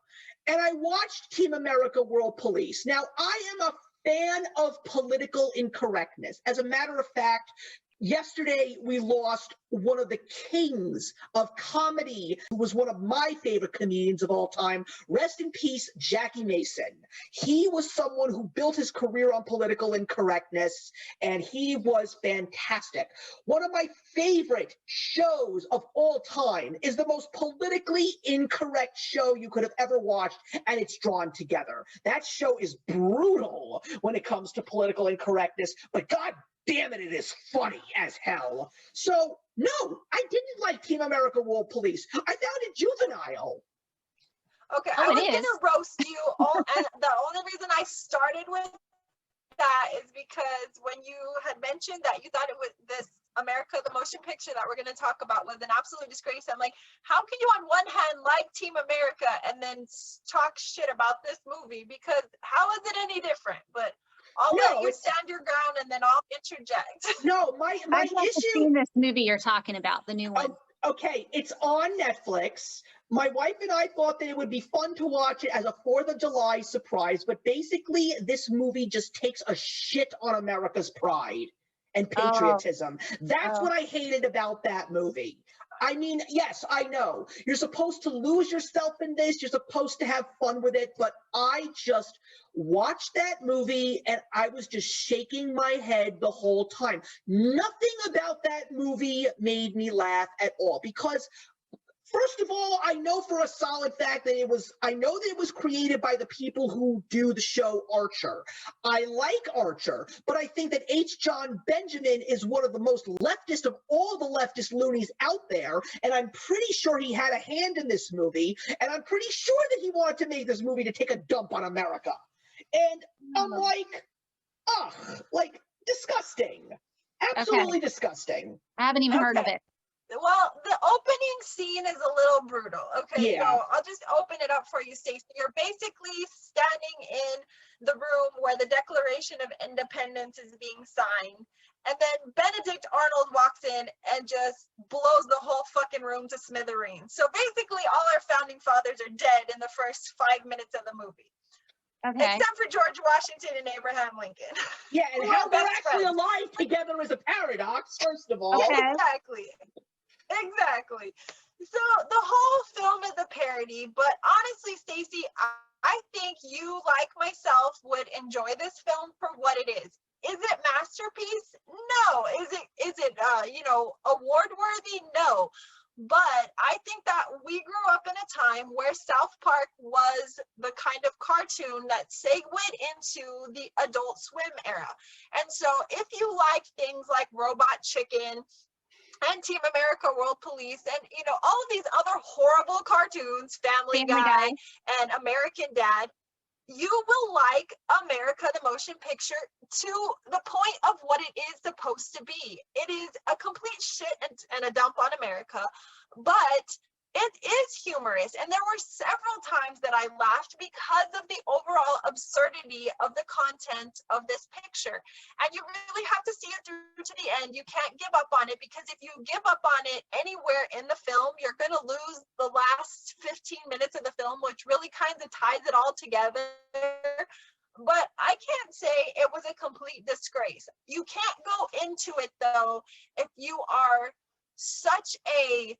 And I watched Team America World Police. Now, I am a fan of political incorrectness. As a matter of fact, Yesterday, we lost one of the kings of comedy, who was one of my favorite comedians of all time. Rest in peace, Jackie Mason. He was someone who built his career on political incorrectness, and he was fantastic. One of my favorite shows of all time is the most politically incorrect show you could have ever watched, and it's Drawn Together. That show is brutal when it comes to political incorrectness, but God damn it, it is funny as hell. So, no, I didn't like Team America World Police. I found it juvenile. Okay, Oh, I was it is. gonna roast you all, and the only reason I started with that is because when you had mentioned that you thought it was this America, the motion picture that we're gonna talk about was an absolute disgrace. I'm like, how can you on one hand like Team America and then talk shit about this movie? Because how is it any different? But I'll let you stand your ground and then I'll interject. No, my I've never issue. seen this movie you're talking about, the new one. Okay, it's on Netflix. My wife and I thought that it would be fun to watch it as a 4th of July surprise, but basically this movie just takes a shit on America's pride and patriotism. That's what I hated about that movie. I mean, yes, I know. You're supposed to lose yourself in this. You're supposed to have fun with it. But I just watched that movie and I was just shaking my head the whole time. Nothing about that movie made me laugh at all because, first of all, I know for a solid fact that it was created by the people who do the show Archer. I like Archer, but I think that H. John Benjamin is one of the most leftist of all the leftist loonies out there, and I'm pretty sure he had a hand in this movie, and I'm pretty sure that he wanted to make this movie to take a dump on America. And I'm like, ugh, like, disgusting. Absolutely disgusting. I haven't even heard of it. Well, the opening scene is a little brutal. Okay, Yeah. so I'll just open it up for you, Stacey. You're basically standing in the room where the Declaration of Independence is being signed. And then Benedict Arnold walks in and just blows the whole fucking room to smithereens. So basically, all our founding fathers are dead in the first 5 minutes of the movie. Okay. Except for George Washington and Abraham Lincoln. Yeah, and Who how are they're best actually friends. alive together is a paradox, first of all. Okay. Exactly. So the whole film is a parody, but honestly, Stacey, I think you, like myself, would enjoy this film for what it is. Is it masterpiece? No. Is it award worthy? No. But I think that we grew up in a time where South Park was the kind of cartoon that segued into the Adult Swim era. And so if you like things like Robot Chicken and Team America World Police and, all of these other horrible cartoons, Family Guy and American Dad, you will like America the Motion Picture to the point of what it is supposed to be. It is a complete shit and a dump on America, but it is humorous. And there were several times that I laughed because of the overall absurdity of the content of this picture. And you really have to see it through to the end. You can't give up on it, because if you give up on it anywhere in the film, you're going to lose the last 15 minutes of the film, which really kind of ties it all together. But I can't say it was a complete disgrace. You can't go into it, though, if you are such a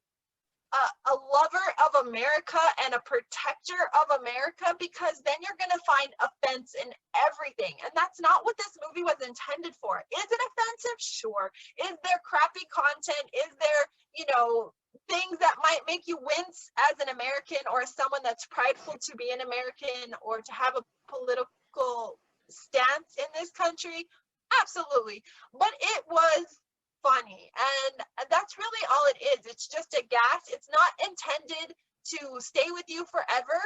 lover of America and a protector of America, because then you're going to find offense in everything. And that's not what this movie was intended for. Is it offensive? Sure. Is there crappy content? Is there, things that might make you wince as an American or as someone that's prideful to be an American or to have a political stance in this country? Absolutely. But it was funny, and that's really all it is. It's just a gas. It's not intended to stay with you forever.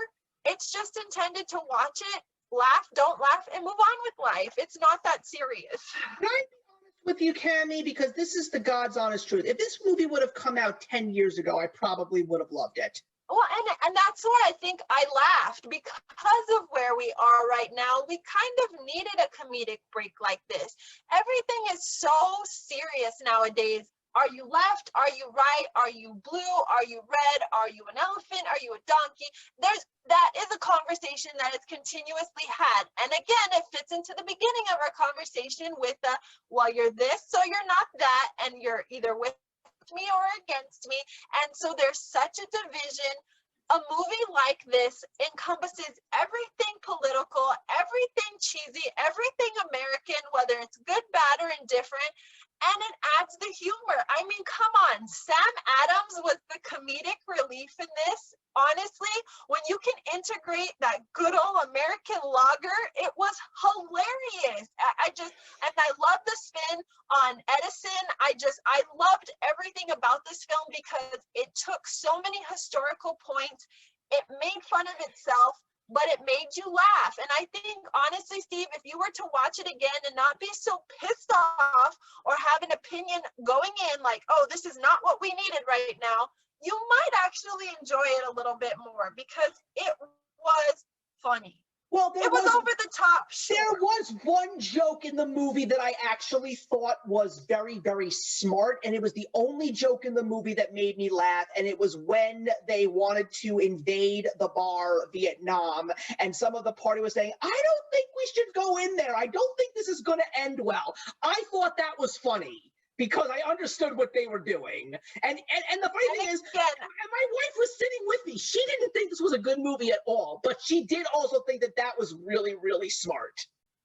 It's just intended to watch it, laugh, don't laugh, and move on with life. It's not that serious. Can I be honest with you, Kami? Because this is the God's honest truth. If this movie would have come out 10 years ago, I probably would have loved it. Well, and that's why I think I laughed, because of where we are right now. We kind of needed a comedic break like this. Everything is so serious nowadays. Are you left? Are you right? Are you blue? Are you red? Are you an elephant? Are you a donkey? That is a conversation conversation that is continuously had. And again, it fits into the beginning of our conversation with the, well, you're this, so you're not that, and you're either with me or against me. And so there's such a division. A movie like this encompasses everything political, everything cheesy, everything American, whether it's good, bad, or indifferent, and it adds the humor. I mean, come on, Sam Adams was the comedic relief in this. Honestly, when you can integrate that good old American lager, it was hilarious. And I love the spin on Edison. I loved everything about this film because it took so many historical points. It made fun of itself, but it made you laugh. And I think, honestly, Steve, if you were to watch it again and not be so pissed off or have an opinion going in like, oh, this is not what we needed right now, you might actually enjoy it a little bit more because it was funny. Well, it was over the top. Sure. There was one joke in the movie that I actually thought was very, very smart, and it was the only joke in the movie that made me laugh, and it was when they wanted to invade the bar Vietnam, and some of the party was saying, I don't think we should go in there. I don't think this is going to end well. I thought that was funny, because I understood what they were doing. And the funny thing is, my wife was sitting with me. She didn't think this was a good movie at all, but she did also think that that was really, really smart.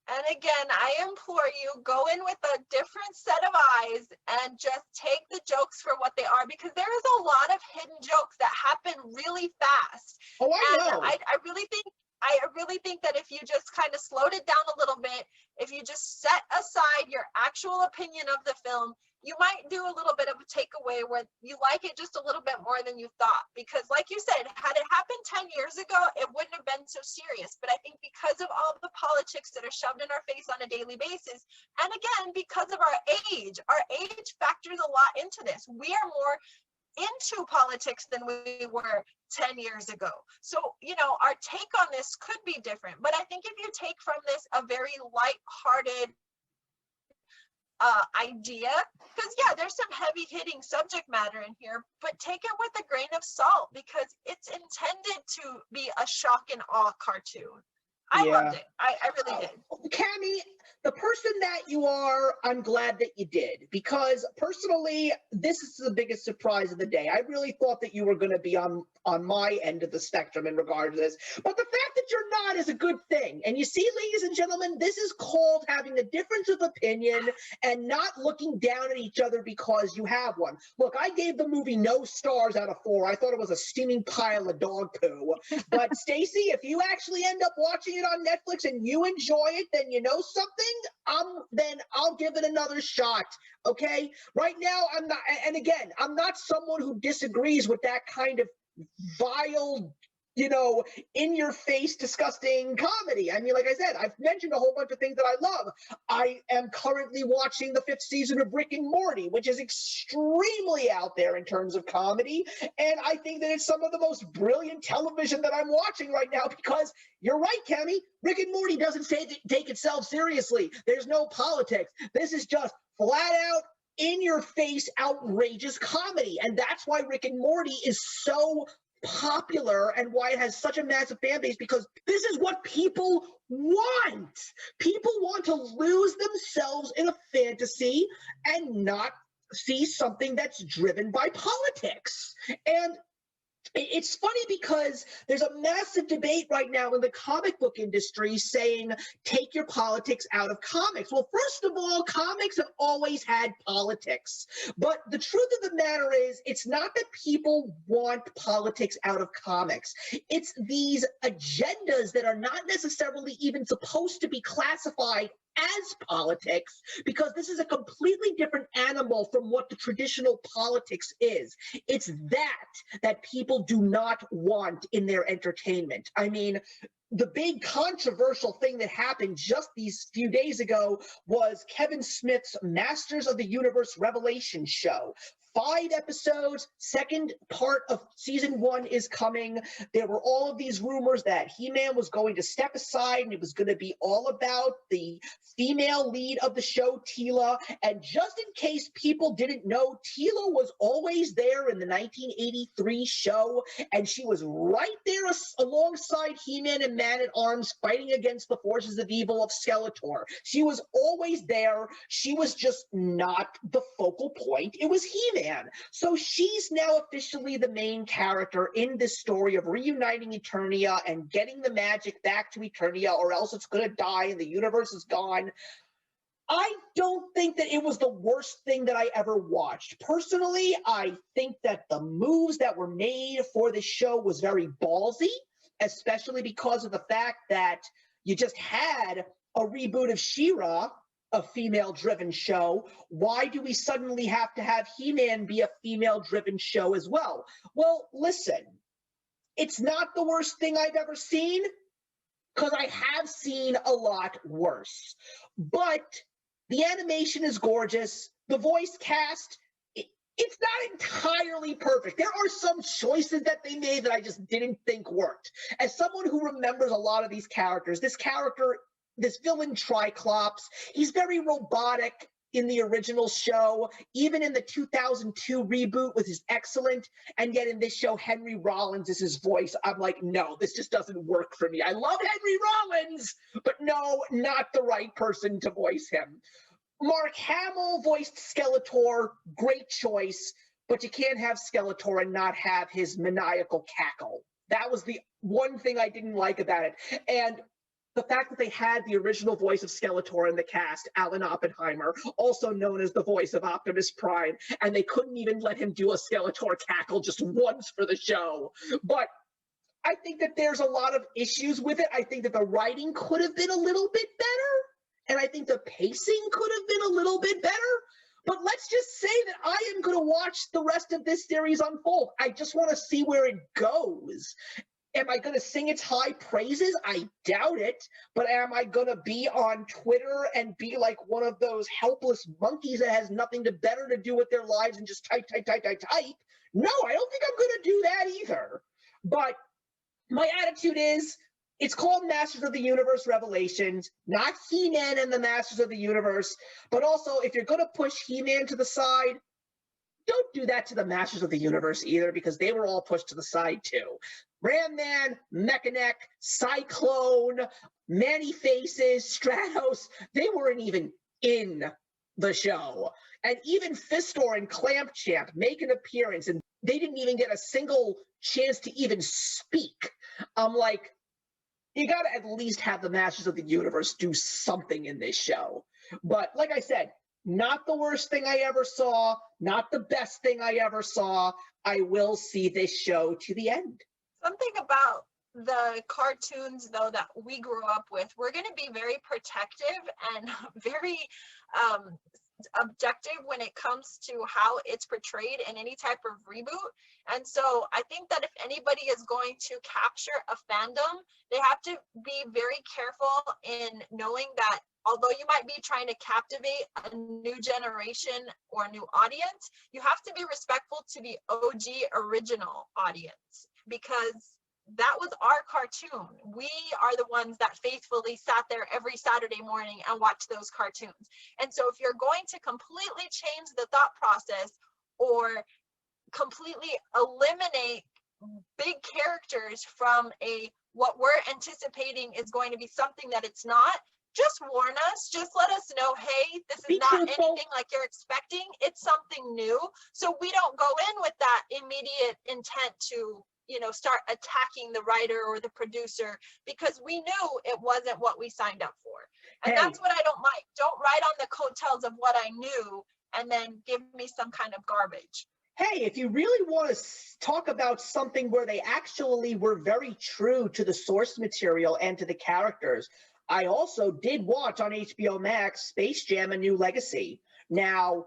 And again, I implore you, go in with a different set of eyes and just take the jokes for what they are, because there is a lot of hidden jokes that happen really fast. Oh, I know. I really think that if you just kind of slowed it down a little bit, if you just set aside your actual opinion of the film, you might do a little bit of a takeaway where you like it just a little bit more than you thought. Because like you said, had it happened 10 years ago, it wouldn't have been so serious. But I think because of all the politics that are shoved in our face on a daily basis, and again, because of our age factors a lot into this. We are more into politics than we were 10 years ago. So, you know, our take on this could be different. But I think if you take from this a very lighthearted idea, because yeah, there's some heavy hitting subject matter in here, but take it with a grain of salt because it's intended to be a shock and awe cartoon. I loved it. I really did. Kami, the person that you are, I'm glad that you did, because personally, this is the biggest surprise of the day. I really thought that you were going to be on my end of the spectrum in regard to this, but the fact that you're not is a good thing. And you see, ladies and gentlemen, this is called having a difference of opinion and not looking down at each other because you have one. Look, I gave the movie no stars out of 4. I thought it was a steaming pile of dog poo. But Stacy, if you actually end up watching it on Netflix and you enjoy it, then you know something, then I'll give it another shot. Okay, right now I'm not, and again, I'm not someone who disagrees with that kind of vile, you know, in your face, disgusting comedy. I mean, like I said, I've mentioned a whole bunch of things that I love. I am currently watching the 5th season of Rick and Morty, which is extremely out there in terms of comedy. And I think that it's some of the most brilliant television that I'm watching right now, because you're right, Kami, Rick and Morty doesn't take itself seriously. There's no politics. This is just flat out, in your face, outrageous comedy. And that's why Rick and Morty is so popular and why it has such a massive fan base, because this is what people want. People want to lose themselves in a fantasy and not see something that's driven by politics. And it's funny because there's a massive debate right now in the comic book industry saying, take your politics out of comics. Well, first of all, comics have always had politics. But the truth of the matter is, it's not that people want politics out of comics. It's these agendas that are not necessarily even supposed to be classified as politics, because this is a completely different animal from what the traditional politics is. It's that people do not want in their entertainment. I mean, the big controversial thing that happened just these few days ago was Kevin Smith's Masters of the Universe Revelation show. 5 episodes. Second part of season 1 is coming. There were all of these rumors that He-Man was going to step aside and it was going to be all about the female lead of the show, Teela. And just in case people didn't know, Teela was always there in the 1983 show, and she was right there alongside He-Man and Man-at-Arms fighting against the forces of evil of Skeletor. She was always there. She was just not the focal point. It was He-Man. So she's now officially the main character in this story of reuniting Eternia and getting the magic back to Eternia, or else it's going to die and the universe is gone. I don't think that it was the worst thing that I ever watched. Personally, I think that the moves that were made for this show was very ballsy, especially because of the fact that you just had a reboot of She-Ra, a female-driven show. Why do we suddenly have to have He-Man be a female-driven show as well? Well, listen, it's not the worst thing I've ever seen, because I have seen a lot worse. But the animation is gorgeous. The voice cast, it's not entirely perfect. There are some choices that they made that I just didn't think worked. As someone who remembers a lot of these characters, this villain Triclops, he's very robotic in the original show. Even in the 2002 reboot was excellent, and yet in this show, Henry Rollins is his voice. I'm like, no, this just doesn't work for me. I love Henry Rollins, but no, not the right person to voice him. Mark Hamill voiced Skeletor, great choice, but you can't have Skeletor and not have his maniacal cackle. That was the one thing I didn't like about it. And the fact that they had the original voice of Skeletor in the cast, Alan Oppenheimer, also known as the voice of Optimus Prime, and they couldn't even let him do a Skeletor cackle just once for the show. But I think that there's a lot of issues with it. I think that the writing could have been a little bit better, and I think the pacing could have been a little bit better. But let's just say that I am going to watch the rest of this series unfold. I just want to see where it goes. Am I going to sing its high praises? I doubt it. But am I going to be on Twitter and be like one of those helpless monkeys that has nothing better to do with their lives and just type? No, I don't think I'm going to do that either. But my attitude is, it's called Masters of the Universe Revelations, not He-Man and the Masters of the Universe. But also, if you're going to push He-Man to the side, don't do that to the Masters of the Universe either, because they were all pushed to the side too. Ram Man, Mechanic, Cyclone, Manny Faces, Stratos, they weren't even in the show. And even Fistor and Clamp Champ make an appearance, and they didn't even get a single chance to even speak. I'm like, you got to at least have the Masters of the Universe do something in this show. But like I said, not the worst thing I ever saw, not the best thing I ever saw. I will see this show to the end. Something about the cartoons, though, that we grew up with, we're going to be very protective and very objective when it comes to how it's portrayed in any type of reboot. And so I think that if anybody is going to capture a fandom, they have to be very careful in knowing that although you might be trying to captivate a new generation or a new audience, you have to be respectful to the OG original audience, because that was our cartoon. We are the ones that faithfully sat there every Saturday morning and watched those cartoons. And so if you're going to completely change the thought process or completely eliminate big characters from what we're anticipating is going to be something that it's not, just warn us, just let us know, hey, this is not anything like you're expecting. It's something new. So we don't go in with that immediate intent to, start attacking the writer or the producer, because we knew it wasn't what we signed up for. And that's what I don't like. Don't write on the coattails of what I knew and then give me some kind of garbage. Hey, if you really want to talk about something where they actually were very true to the source material and to the characters, I also did watch on HBO Max Space Jam: A New Legacy. Now,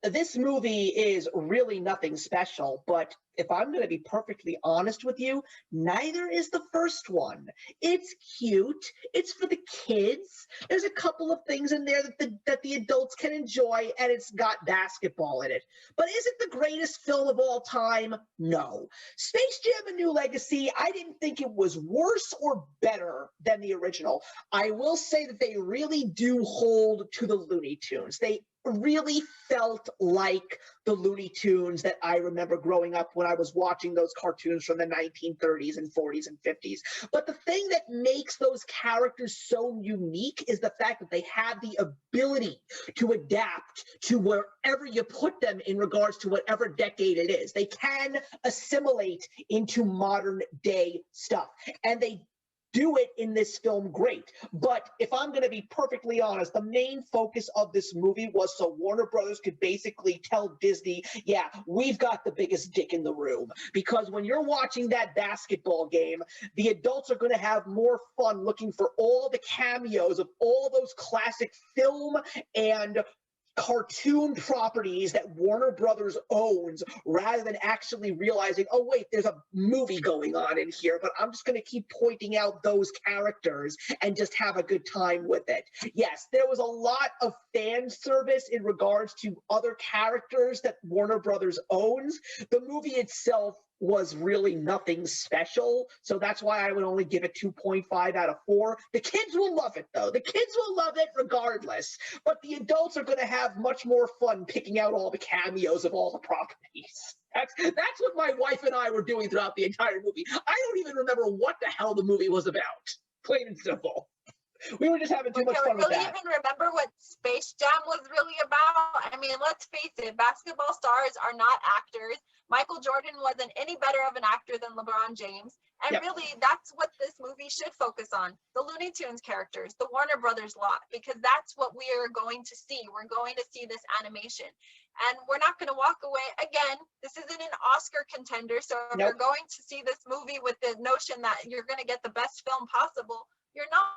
this movie is really nothing special, but if I'm going to be perfectly honest with you, neither is the first one. It's cute. It's for the kids. There's a couple of things in there that the adults can enjoy, and it's got basketball in it. But is it the greatest film of all time? No. Space Jam: A New Legacy, I didn't think it was worse or better than the original. I will say that they really do hold to the Looney Tunes. They really felt like the Looney Tunes that I remember growing up when I was watching those cartoons from the 1930s and 40s and 50s. But the thing that makes those characters so unique is the fact that they have the ability to adapt to wherever you put them in regards to whatever decade it is. They can assimilate into modern day stuff, and they do it in this film great. But if I'm going to be perfectly honest, the main focus of this movie was so Warner Brothers could basically tell Disney, yeah, we've got the biggest dick in the room. Because when you're watching that basketball game, the adults are going to have more fun looking for all the cameos of all those classic film and cartoon properties that Warner Brothers owns, rather than actually realizing, oh wait, there's a movie going on in here, but I'm just going to keep pointing out those characters and just have a good time with it. Yes, there was a lot of fan service in regards to other characters that Warner Brothers owns. The movie itself was really nothing special, so that's why I would only give it 2.5 out of 4. The kids will love it, though. The kids will love it regardless, but the adults are going to have much more fun picking out all the cameos of all the properties. That's what my wife and I were doing throughout the entire movie. I don't even remember what the hell the movie was about, plain and simple. We were just having too much fun with that. Can we really even remember what Space Jam was really about? I mean, let's face it, basketball stars are not actors. Michael Jordan wasn't any better of an actor than LeBron James. And really, that's what this movie should focus on. The Looney Tunes characters, the Warner Brothers lot, because that's what we are going to see. We're going to see this animation. And we're not going to walk away. Again, this isn't an Oscar contender. So if you're going to see this movie with the notion that you're going to get the best film possible, you're not.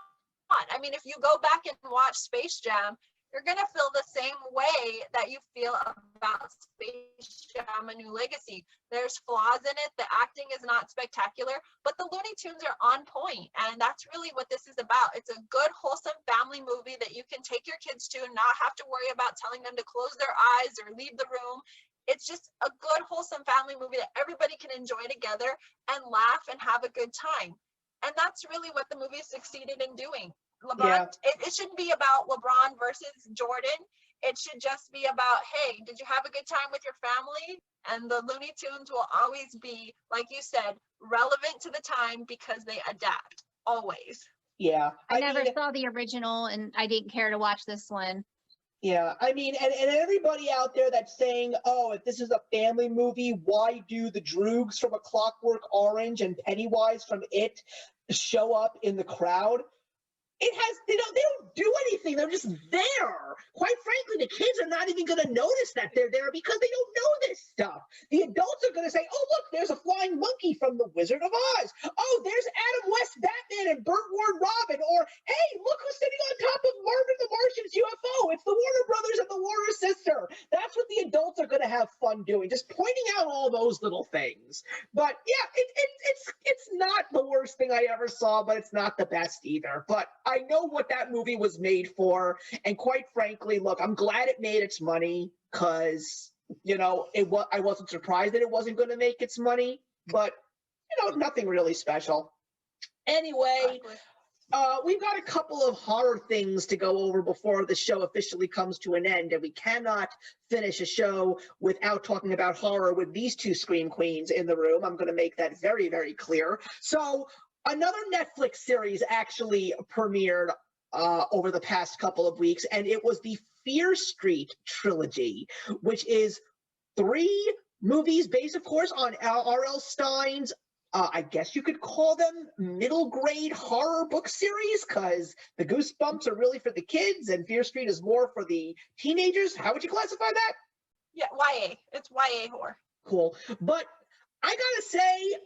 I mean, if you go back and watch Space Jam, you're going to feel the same way that you feel about Space Jam: A New Legacy. There's flaws in it. The acting is not spectacular, but the Looney Tunes are on point, and that's really what this is about. It's a good, wholesome family movie that you can take your kids to and not have to worry about telling them to close their eyes or leave the room. It's just a good, wholesome family movie that everybody can enjoy together and laugh and have a good time. And that's really what the movie succeeded in doing. LeBron, it shouldn't be about LeBron versus Jordan. It should just be about, hey, did you have a good time with your family? And the Looney Tunes will always be, like you said, relevant to the time because they adapt, always. Yeah. I never saw the original, and I didn't care to watch this one. Yeah, I mean, and everybody out there that's saying, oh, if this is a family movie, why do the Droogs from A Clockwork Orange and Pennywise from It show up in the crowd? They don't do anything. They're just there. Quite frankly, the kids are not even going to notice that they're there because they don't know this stuff. The adults are going to say, oh, look, there's a flying monkey from The Wizard of Oz. Oh, there's Adam West Batman and Burt Ward Robin. Or, hey, look who's sitting on top of Marvin the Martian's UFO. It's the Warner Brothers and the Warner sister. That's what the adults are going to have fun doing, just pointing out all those little things. But, yeah, it's not the worst thing I ever saw, but it's not the best either. But I know what that movie was made for, and quite frankly, look, I'm glad it made its money because, I wasn't surprised that it wasn't going to make its money, but, nothing really special. Anyway, we've got a couple of horror things to go over before the show officially comes to an end, and we cannot finish a show without talking about horror with these two Scream Queens in the room. I'm going to make that very, very clear. So, another Netflix series actually premiered over the past couple of weeks, and it was the Fear Street Trilogy, which is 3 movies based, of course, on R.L. Stine's, I guess you could call them middle grade horror book series, because the Goosebumps are really for the kids, and Fear Street is more for the teenagers. How would you classify that? Yeah, YA. It's YA horror. Cool. But I gotta say,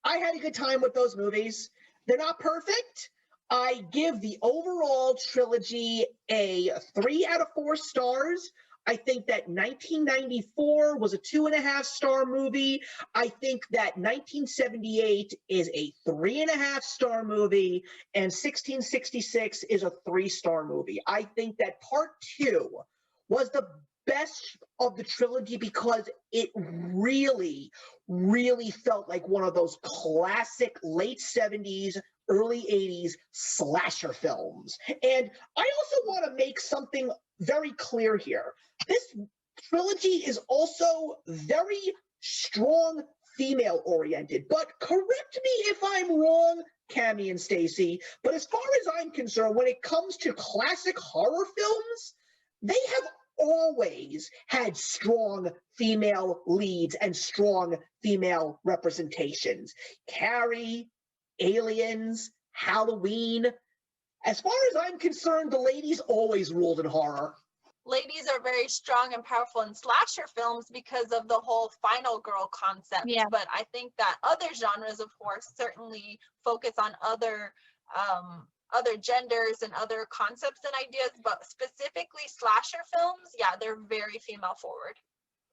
I had a good time with those movies. They're not perfect. I give the overall trilogy a 3 out of 4 stars. I think that 1994 was a 2.5-star movie. I think that 1978 is a 3.5-star movie, and 1666 is a 3-star movie. I think that part 2 was the best of the trilogy because it really, really felt like one of those classic late 70s, early 80s slasher films. And I also want to make something very clear here. This trilogy is also very strong female oriented, but correct me if I'm wrong, Kami and Stacy, but as far as I'm concerned, when it comes to classic horror films, they have always had strong female leads and strong female representations. Carrie, Aliens, Halloween. As far as I'm concerned, the ladies always ruled in horror. Ladies are very strong and powerful in slasher films because of the whole final girl concept. Yeah. But I think that other genres of horror certainly focus on other genders and other concepts and ideas, but specifically slasher films, yeah, they're very female forward.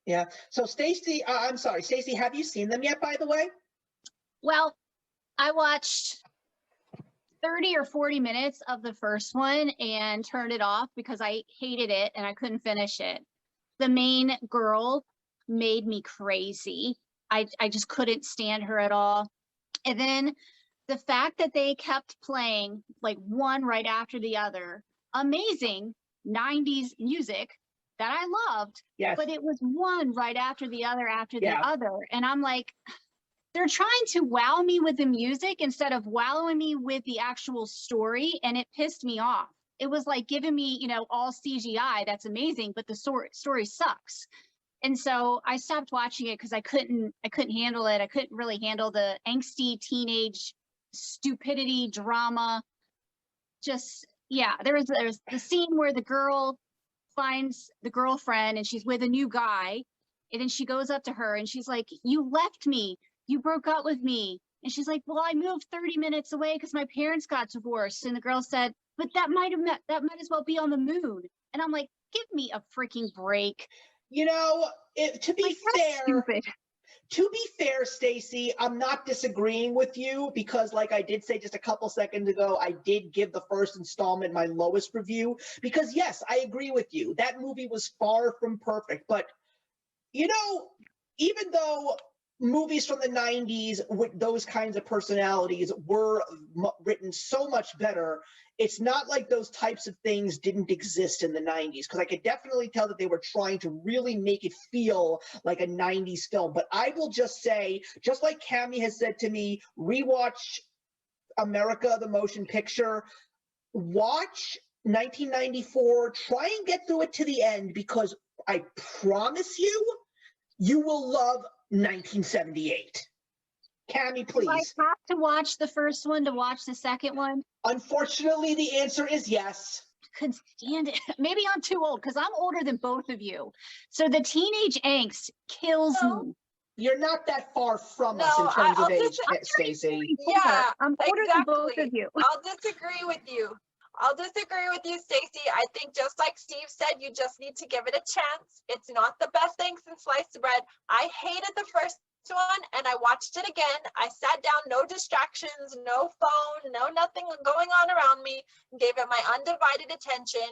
Yeah. So Stacy, I'm sorry, Stacy, have you seen them yet, by the way? Well, I watched 30 or 40 minutes of the first one and turned it off because I hated it and I couldn't finish it. The main girl made me crazy. I just couldn't stand her at all. And then the fact that they kept playing like one right after the other, amazing 90s music that I loved, Yes. but it was one right after the other Yeah. other. And I'm like, they're trying to wow me with the music instead of wowing me with the actual story, and it pissed me off. It was like giving me, you know, all CGI. That's amazing, but the story sucks. And so I stopped watching it because I couldn't handle it. I couldn't really handle the angsty teenage stupidity drama. Just, yeah, there's the scene where the girl finds the girlfriend and she's with a new guy, and then she goes up to her and she's like, "You left me. You broke up with me." And she's like, "Well, I moved 30 minutes away because my parents got divorced." And the girl said, "But that might as well be on the moon." And I'm like, give me a freaking break. You know, to be Like, that's fair, stupid. to be fair, Stacy, I'm not disagreeing with you because, like I did say just a couple seconds ago, I did give the first installment my lowest review because, yes, I agree with you. That movie was far from perfect. But, you know, even though movies from the 90s with those kinds of personalities were written so much better, it's not like those types of things didn't exist in the 90s, because I could definitely tell that they were trying to really make it feel like a 90s film. But I will just say, just like Kami has said to me, rewatch America, the motion picture, watch 1994, try and get through it to the end, because I promise you, you will love 1978. Kami, Do I please. have to watch the first one to watch the second one? Unfortunately, the answer is yes. Couldn't stand it. Maybe I'm too old because I'm older than both of you. So the teenage angst kills No. me. You're not that far from No, us in terms I'll of age, just- Stacey. Yeah, I'm older than both exactly. of you. I'll disagree with you. Stacey. I think just like Steve said, you just need to give it a chance. It's not the best thing since sliced bread. I hated the first one and I watched it again. I sat down, no distractions, no phone, no nothing going on around me, gave it my undivided attention.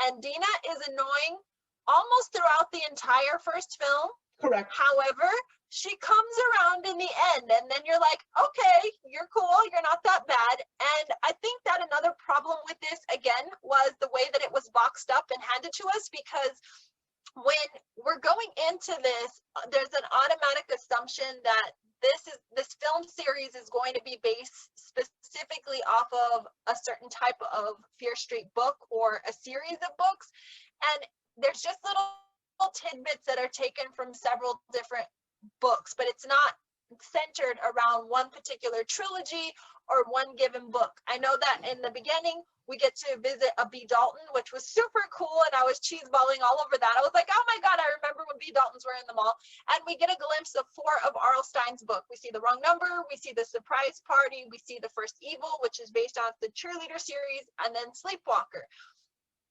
And Dina is annoying almost throughout the entire first film. Correct. However, she comes around in the end, and then you're like, okay, you're cool, you're not that bad. And I think that another problem with this, again, was the way that it was boxed up and handed to us, because when we're going into this, there's an automatic assumption that this film series is going to be based specifically off of a certain type of Fear Street book or a series of books. And there's just little tidbits that are taken from several different books, but it's not centered around one particular trilogy or one given book. I know that in the beginning we get to visit a B. Dalton, which was super cool, and I was cheeseballing all over that. I was like, oh my god, I remember when B. Daltons were in the mall. And we get a glimpse of 4 of R.L. Stine's book. We see The Wrong Number, we see The Surprise Party, we see The First Evil, which is based on the Cheerleader series, and then Sleepwalker.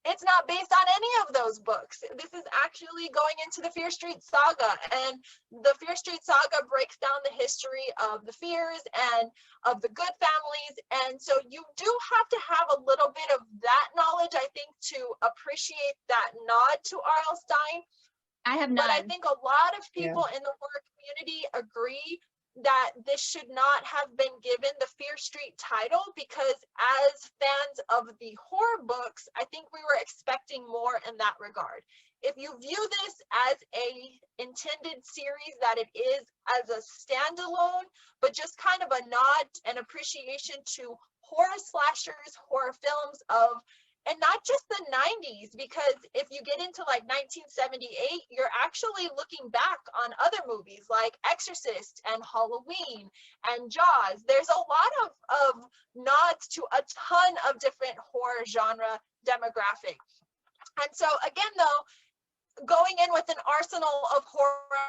it's not based on any of those books. This is actually going into the Fear Street saga, and the Fear Street saga breaks down the history of the Fears and of the good families. And so you do have to have a little bit of that knowledge, I think, to appreciate that nod to R.L. Stine. I have But I none. think a lot of people in the horror community agree that this should not have been given the Fear Street title, because as fans of the horror books, I think we were expecting more in that regard. If you view this as a intended series that it is as a standalone, but just kind of a nod and appreciation to horror slashers, horror films of, and not just the 90s, because if you get into like 1978, you're actually looking back on other movies like Exorcist and Halloween and Jaws. There's a lot of nods to a ton of different horror genre demographics. And so again, though, going in with an arsenal of horror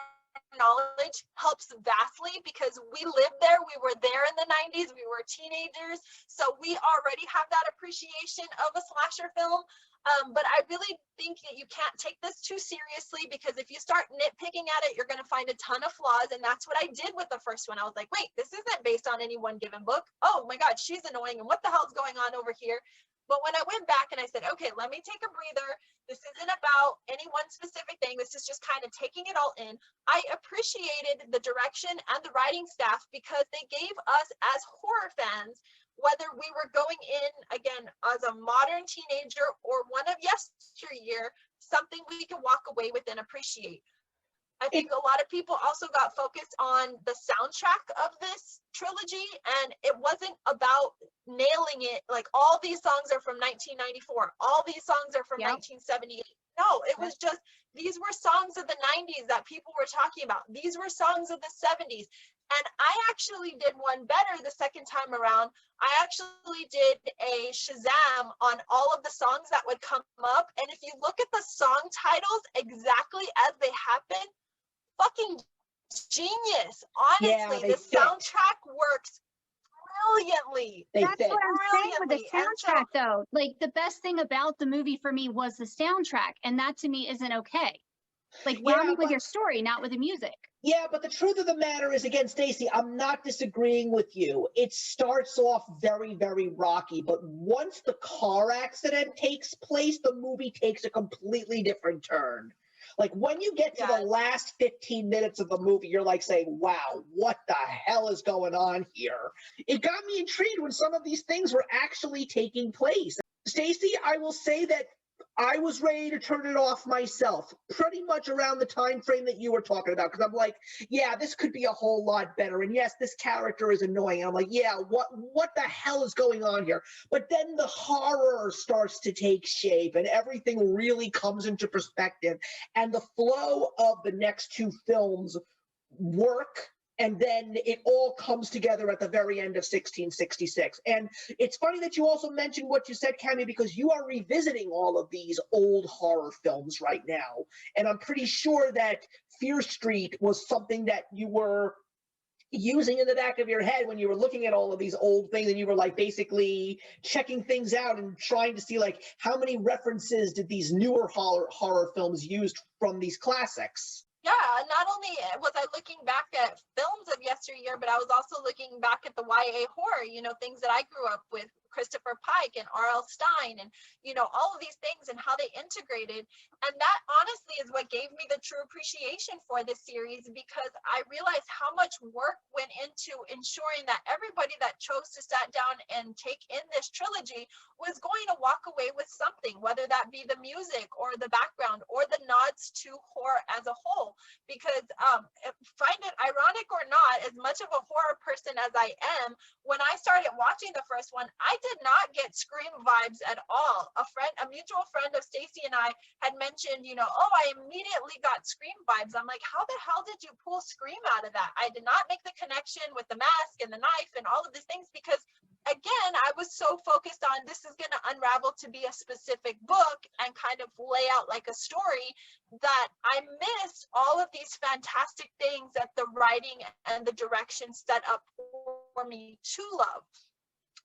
knowledge helps vastly, because we lived there, we were there in the 90s, we were teenagers, so we already have that appreciation of a slasher film. But I really think that you can't take this too seriously, because if you start nitpicking at it, you're going to find a ton of flaws. And that's what I did with the first one. I was like, wait, this isn't based on any one given book. Oh my God, she's annoying. And what the hell's going on over here? But when I went back and I said, okay, let me take a breather. This isn't about any one specific thing. This is just kind of taking it all in. I appreciated the direction and the writing staff, because they gave us as horror fans, whether we were going in, again, as a modern teenager or one of yesteryear, something we can walk away with and appreciate. I think a lot of people also got focused on the soundtrack of this trilogy, and it wasn't about nailing it. Like, all these songs are from 1994. All these songs are from 1978. No, it was just, these were songs of the 90s that people were talking about. These were songs of the 70s. And I actually did one better the second time around. I actually did a Shazam on all of the songs that would come up. And if you look at the song titles exactly as they happen, fucking genius. Honestly, the soundtrack works brilliantly. That's what I'm saying with the soundtrack, though. Like, the best thing about the movie for me was the soundtrack, and that to me isn't okay. Like, wow, me with your story, not with the music. Yeah, but the truth of the matter is, again, Stacy, I'm not disagreeing with you. It starts off very, very rocky, but once the car accident takes place, the movie takes a completely different turn. Like, when you get to the last 15 minutes of the movie, you're like saying, wow, what the hell is going on here? It got me intrigued when some of these things were actually taking place. Stacy, I will say that I was ready to turn it off myself, pretty much around the time frame that you were talking about, because I'm like, yeah, this could be a whole lot better. And yes, this character is annoying. And I'm like, yeah, what the hell is going on here? But then the horror starts to take shape, and everything really comes into perspective. And the flow of the next two films work. And then it all comes together at the very end of 1666. And it's funny that you also mentioned what you said, Kami, because you are revisiting all of these old horror films right now. And I'm pretty sure that Fear Street was something that you were using in the back of your head when you were looking at all of these old things, and you were like basically checking things out and trying to see like how many references did these newer horror films use from these classics. Yeah, not only was I looking back at films of yesteryear, but I was also looking back at the YA horror, you know, things that I grew up with, Christopher Pike and R.L. Stine, and, you know, all of these things and how they integrated. And that honestly is what gave me the true appreciation for this series, because I realized how much work went into ensuring that everybody that chose to sit down and take in this trilogy was going to walk away with something, whether that be the music or the background or the nods to horror as a whole. Because find it ironic or not, as much of a horror person as I am, when I started watching the first one, I did not get Scream vibes at all. A mutual friend of Stacy and I had mentioned, you know, oh, I immediately got Scream vibes. I'm like, how the hell did you pull Scream out of that? I did not make the connection with the mask and the knife and all of these things, because again, I was so focused on this is going to unravel to be a specific book and kind of lay out like a story, that I missed all of these fantastic things that the writing and the direction set up for me to love.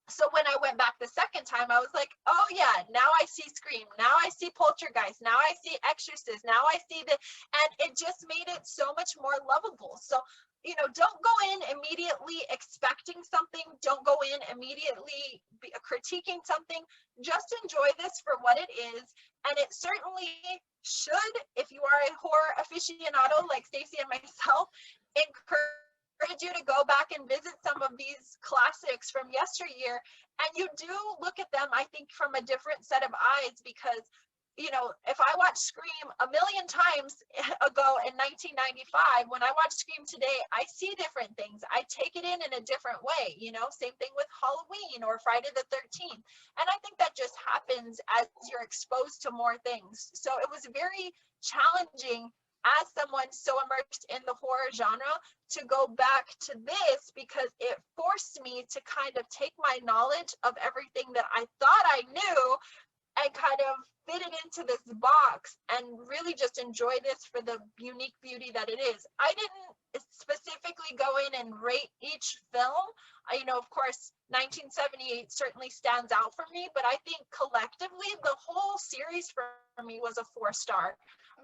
So when I went back the second time, I was like, oh yeah, now I see Scream. Now I see Poltergeist. Now I see Exorcist. Now I see and it just made it so much more lovable. So, you know, don't go in immediately expecting something. Don't go in immediately critiquing something. Just enjoy this for what it is. And it certainly should, if you are a horror aficionado like Stacy and myself, encourage you to go back and visit some of these classics from yesteryear, and you do look at them, I think, from a different set of eyes, because, you know, if I watched Scream a million times ago in 1995, when I watch Scream today, I see different things. I take it in a different way, you know. Same thing with Halloween or Friday the 13th. And I think that just happens as you're exposed to more things. So it was very challenging as someone so immersed in the horror genre to go back to this, because it forced me to kind of take my knowledge of everything that I thought I knew and kind of fit it into this box and really just enjoy this for the unique beauty that it is. I didn't specifically go in and rate each film. You know, of course, 1978 certainly stands out for me, but I think collectively the whole series for me was a 4-star.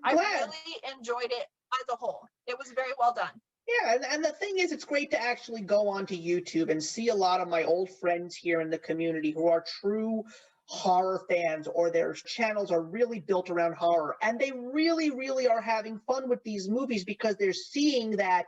I really enjoyed it as a whole. It was very well done. Yeah, and the thing is, it's great to actually go onto YouTube and see a lot of my old friends here in the community who are true horror fans, or their channels are really built around horror, and they really are having fun with these movies because they're seeing that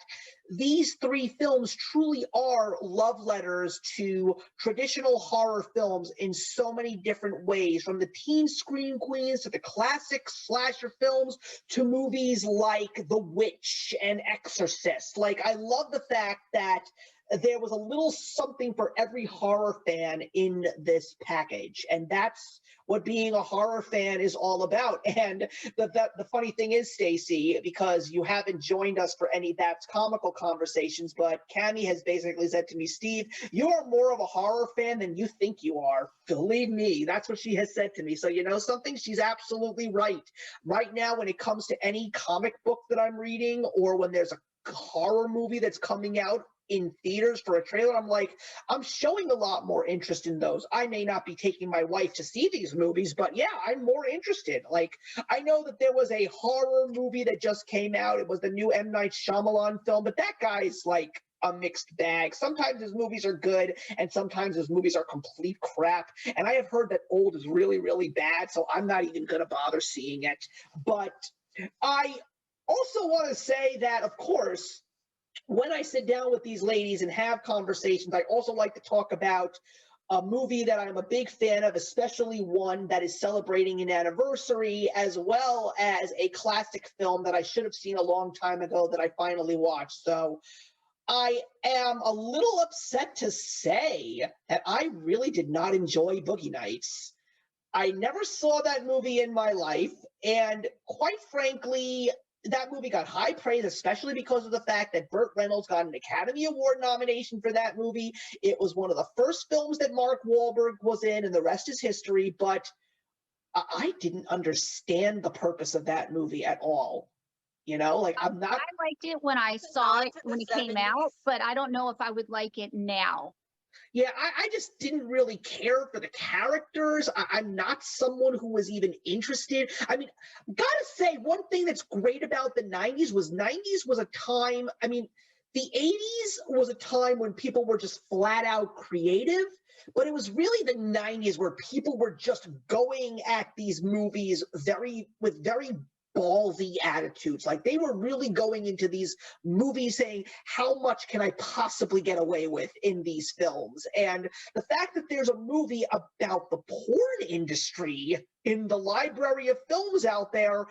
these 3 films truly are love letters to traditional horror films in so many different ways, from the teen scream queens to the classic slasher films to movies like The Witch and Exorcist. Like, I love the fact that there was a little something for every horror fan in this package, and that's what being a horror fan is all about. And the funny thing is, Stacy, because you haven't joined us for any That's Comical conversations, but Kami has basically said to me, Steve, you are more of a horror fan than you think you are. Believe me, that's what she has said to me. So you know something? She's absolutely right. Right now, when it comes to any comic book that I'm reading, or when there's a horror movie that's coming out in theaters for a trailer, I'm like, I'm showing a lot more interest in those. I may not be taking my wife to see these movies, but yeah, I'm more interested. Like, I know that there was a horror movie that just came out. It was the new M. Night Shyamalan film, but that guy's like a mixed bag. Sometimes his movies are good, and sometimes his movies are complete crap. And I have heard that Old is really bad, so I'm not even going to bother seeing it. But I also want to say that, of course, when I sit down with these ladies and have conversations, I also like to talk about a movie that I'm a big fan of, especially one that is celebrating an anniversary, as well as a classic film that I should have seen a long time ago that I finally watched. So I am a little upset to say that I really did not enjoy Boogie Nights. I never saw that movie in my life, and quite frankly, that movie got high praise, especially because of the fact that Burt Reynolds got an Academy Award nomination for that movie. It was one of the first films that Mark Wahlberg was in, and the rest is history, but I didn't understand the purpose of that movie at all. You know, like, I'm not... I liked it when I saw it when it came out, but I don't know if I would like it now. Yeah, I just didn't really care for the characters. I'm not someone who was even interested. I mean, gotta say, one thing that's great about the 90s was a time, I mean, the 80s was a time when people were just flat out creative, but it was really the 90s where people were just going at these movies with very ballsy attitudes. Like, they were really going into these movies saying, how much can I possibly get away with in these films? And the fact that there's a movie about the porn industry in the library of films out there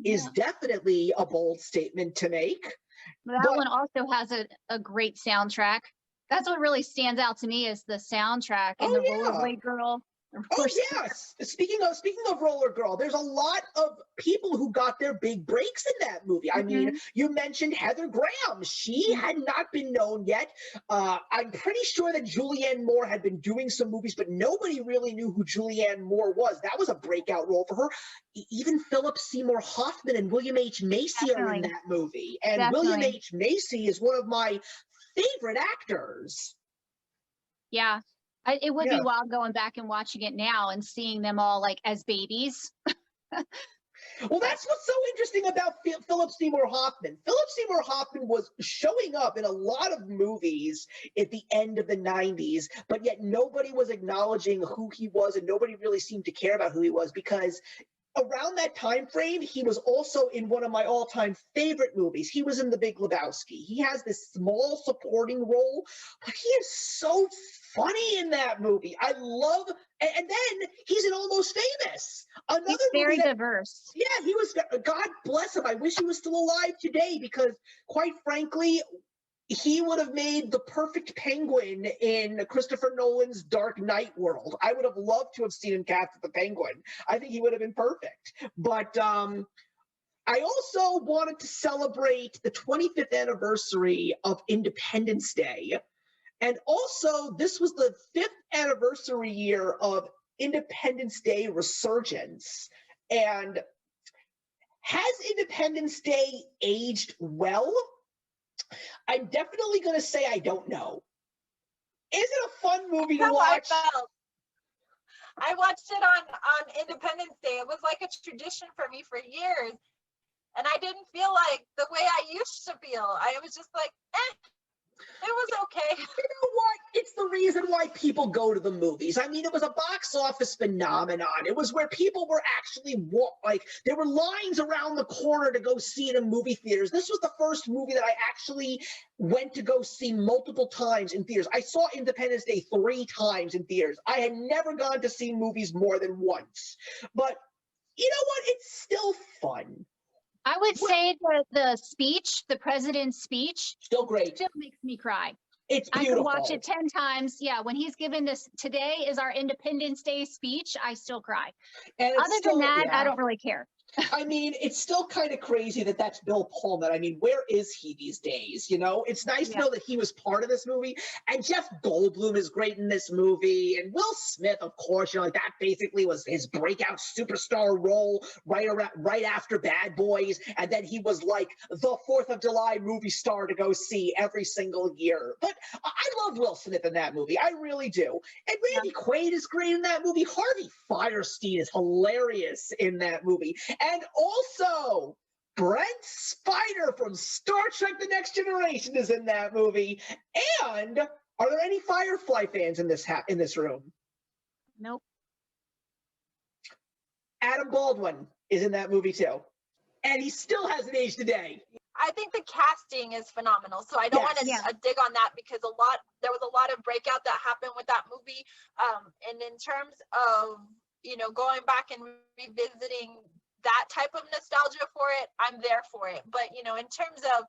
is definitely a bold statement to make. That one also has a great soundtrack. That's what really stands out to me, is the soundtrack and the Rollerblade Girl. Oh yes. Speaking of Roller Girl, there's a lot of people who got their big breaks in that movie. I mean, you mentioned Heather Graham. She had not been known yet. I'm pretty sure that Julianne Moore had been doing some movies, but nobody really knew who Julianne Moore was. That was a breakout role for her. Even Philip Seymour Hoffman and William H. Macy are in that movie. And William H. Macy is one of my favorite actors. Yeah. It would Yeah. be wild going back and watching it now and seeing them all like as babies. Well, that's what's so interesting about Philip Seymour Hoffman. Philip Seymour Hoffman was showing up in a lot of movies at the end of the 90s, but yet nobody was acknowledging who he was, and nobody really seemed to care about who he was, because around that time frame, he was also in one of my all-time favorite movies. He was in The Big Lebowski. He has this small supporting role, but he is so funny in that movie. I love, and then he's in Almost Famous. Another He's movie very that, diverse. yeah, he was, God bless him. I wish he was still alive today, because quite frankly, he would have made the perfect Penguin in Christopher Nolan's Dark Knight world. I would have loved to have seen him cast as the Penguin. I think he would have been perfect. But I also wanted to celebrate the 25th anniversary of Independence Day. And also, this was the 5th anniversary year of Independence Day resurgence. And has Independence Day aged well? I'm definitely going to say I don't know. Is it a fun movie to watch? I watched it on Independence Day. It was like a tradition for me for years. And I didn't feel like the way I used to feel. I was just like, it was okay. You know what? It's the reason why people go to the movies. I mean, it was a box office phenomenon. It was where people were actually, there were lines around the corner to go see it in movie theaters. This was the first movie that I actually went to go see multiple times in theaters. I saw Independence Day 3 times in theaters. I had never gone to see movies more than once. But you know what? It's still fun. I would say that the speech, the president's speech, Still great. still makes me cry. It's beautiful. I could watch it 10 times. Yeah, when he's given this, today is our Independence Day speech, I still cry. And Other than that, I don't really care. I mean, it's still kind of crazy that that's Bill Pullman. I mean, where is he these days? You know, it's nice to know that he was part of this movie. And Jeff Goldblum is great in this movie. And Will Smith, of course, you know, like that basically was his breakout superstar role right after Bad Boys. And then he was like the 4th of July movie star to go see every single year. But I love Will Smith in that movie. I really do. And Randy Quaid is great in that movie. Harvey Fierstein is hilarious in that movie. And also, Brent Spiner from Star Trek The Next Generation is in that movie. And are there any Firefly fans in this room? Nope. Adam Baldwin is in that movie too. And he still hasn't aged today. I think the casting is phenomenal. So I don't want to dig on that, because there was a lot of breakout that happened with that movie. And in terms of, you know, going back and revisiting that type of nostalgia for it, I'm there for it. But, you know, in terms of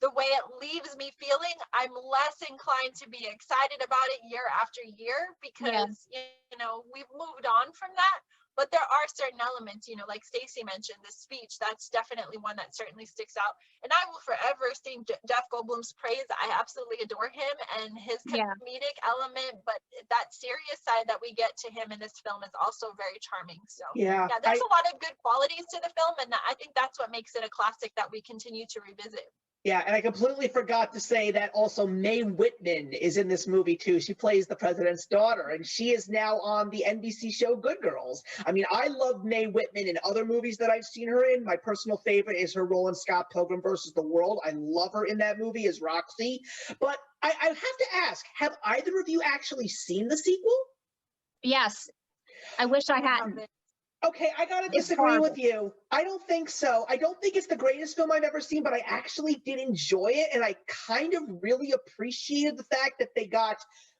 the way it leaves me feeling, I'm less inclined to be excited about it year after year, because, you know, we've moved on from that. But there are certain elements, you know, like Stacy mentioned, the speech, that's definitely one that certainly sticks out. And I will forever sing Jeff Goldblum's praise. I absolutely adore him and his comedic element, but that serious side that we get to him in this film is also very charming. So yeah, there's a lot of good qualities to the film, and I think that's what makes it a classic that we continue to revisit. Yeah, and I completely forgot to say that also Mae Whitman is in this movie too. She plays the president's daughter, and she is now on the NBC show Good Girls. I mean, I love Mae Whitman in other movies that I've seen her in. My personal favorite is her role in Scott Pilgrim vs. the World. I love her in that movie as Roxy. But I have to ask, have either of you actually seen the sequel? Yes. I wish I hadn't. Okay, I gotta disagree with you. I don't think so. I don't think it's the greatest film I've ever seen, but I actually did enjoy it, and I kind of really appreciated the fact that they got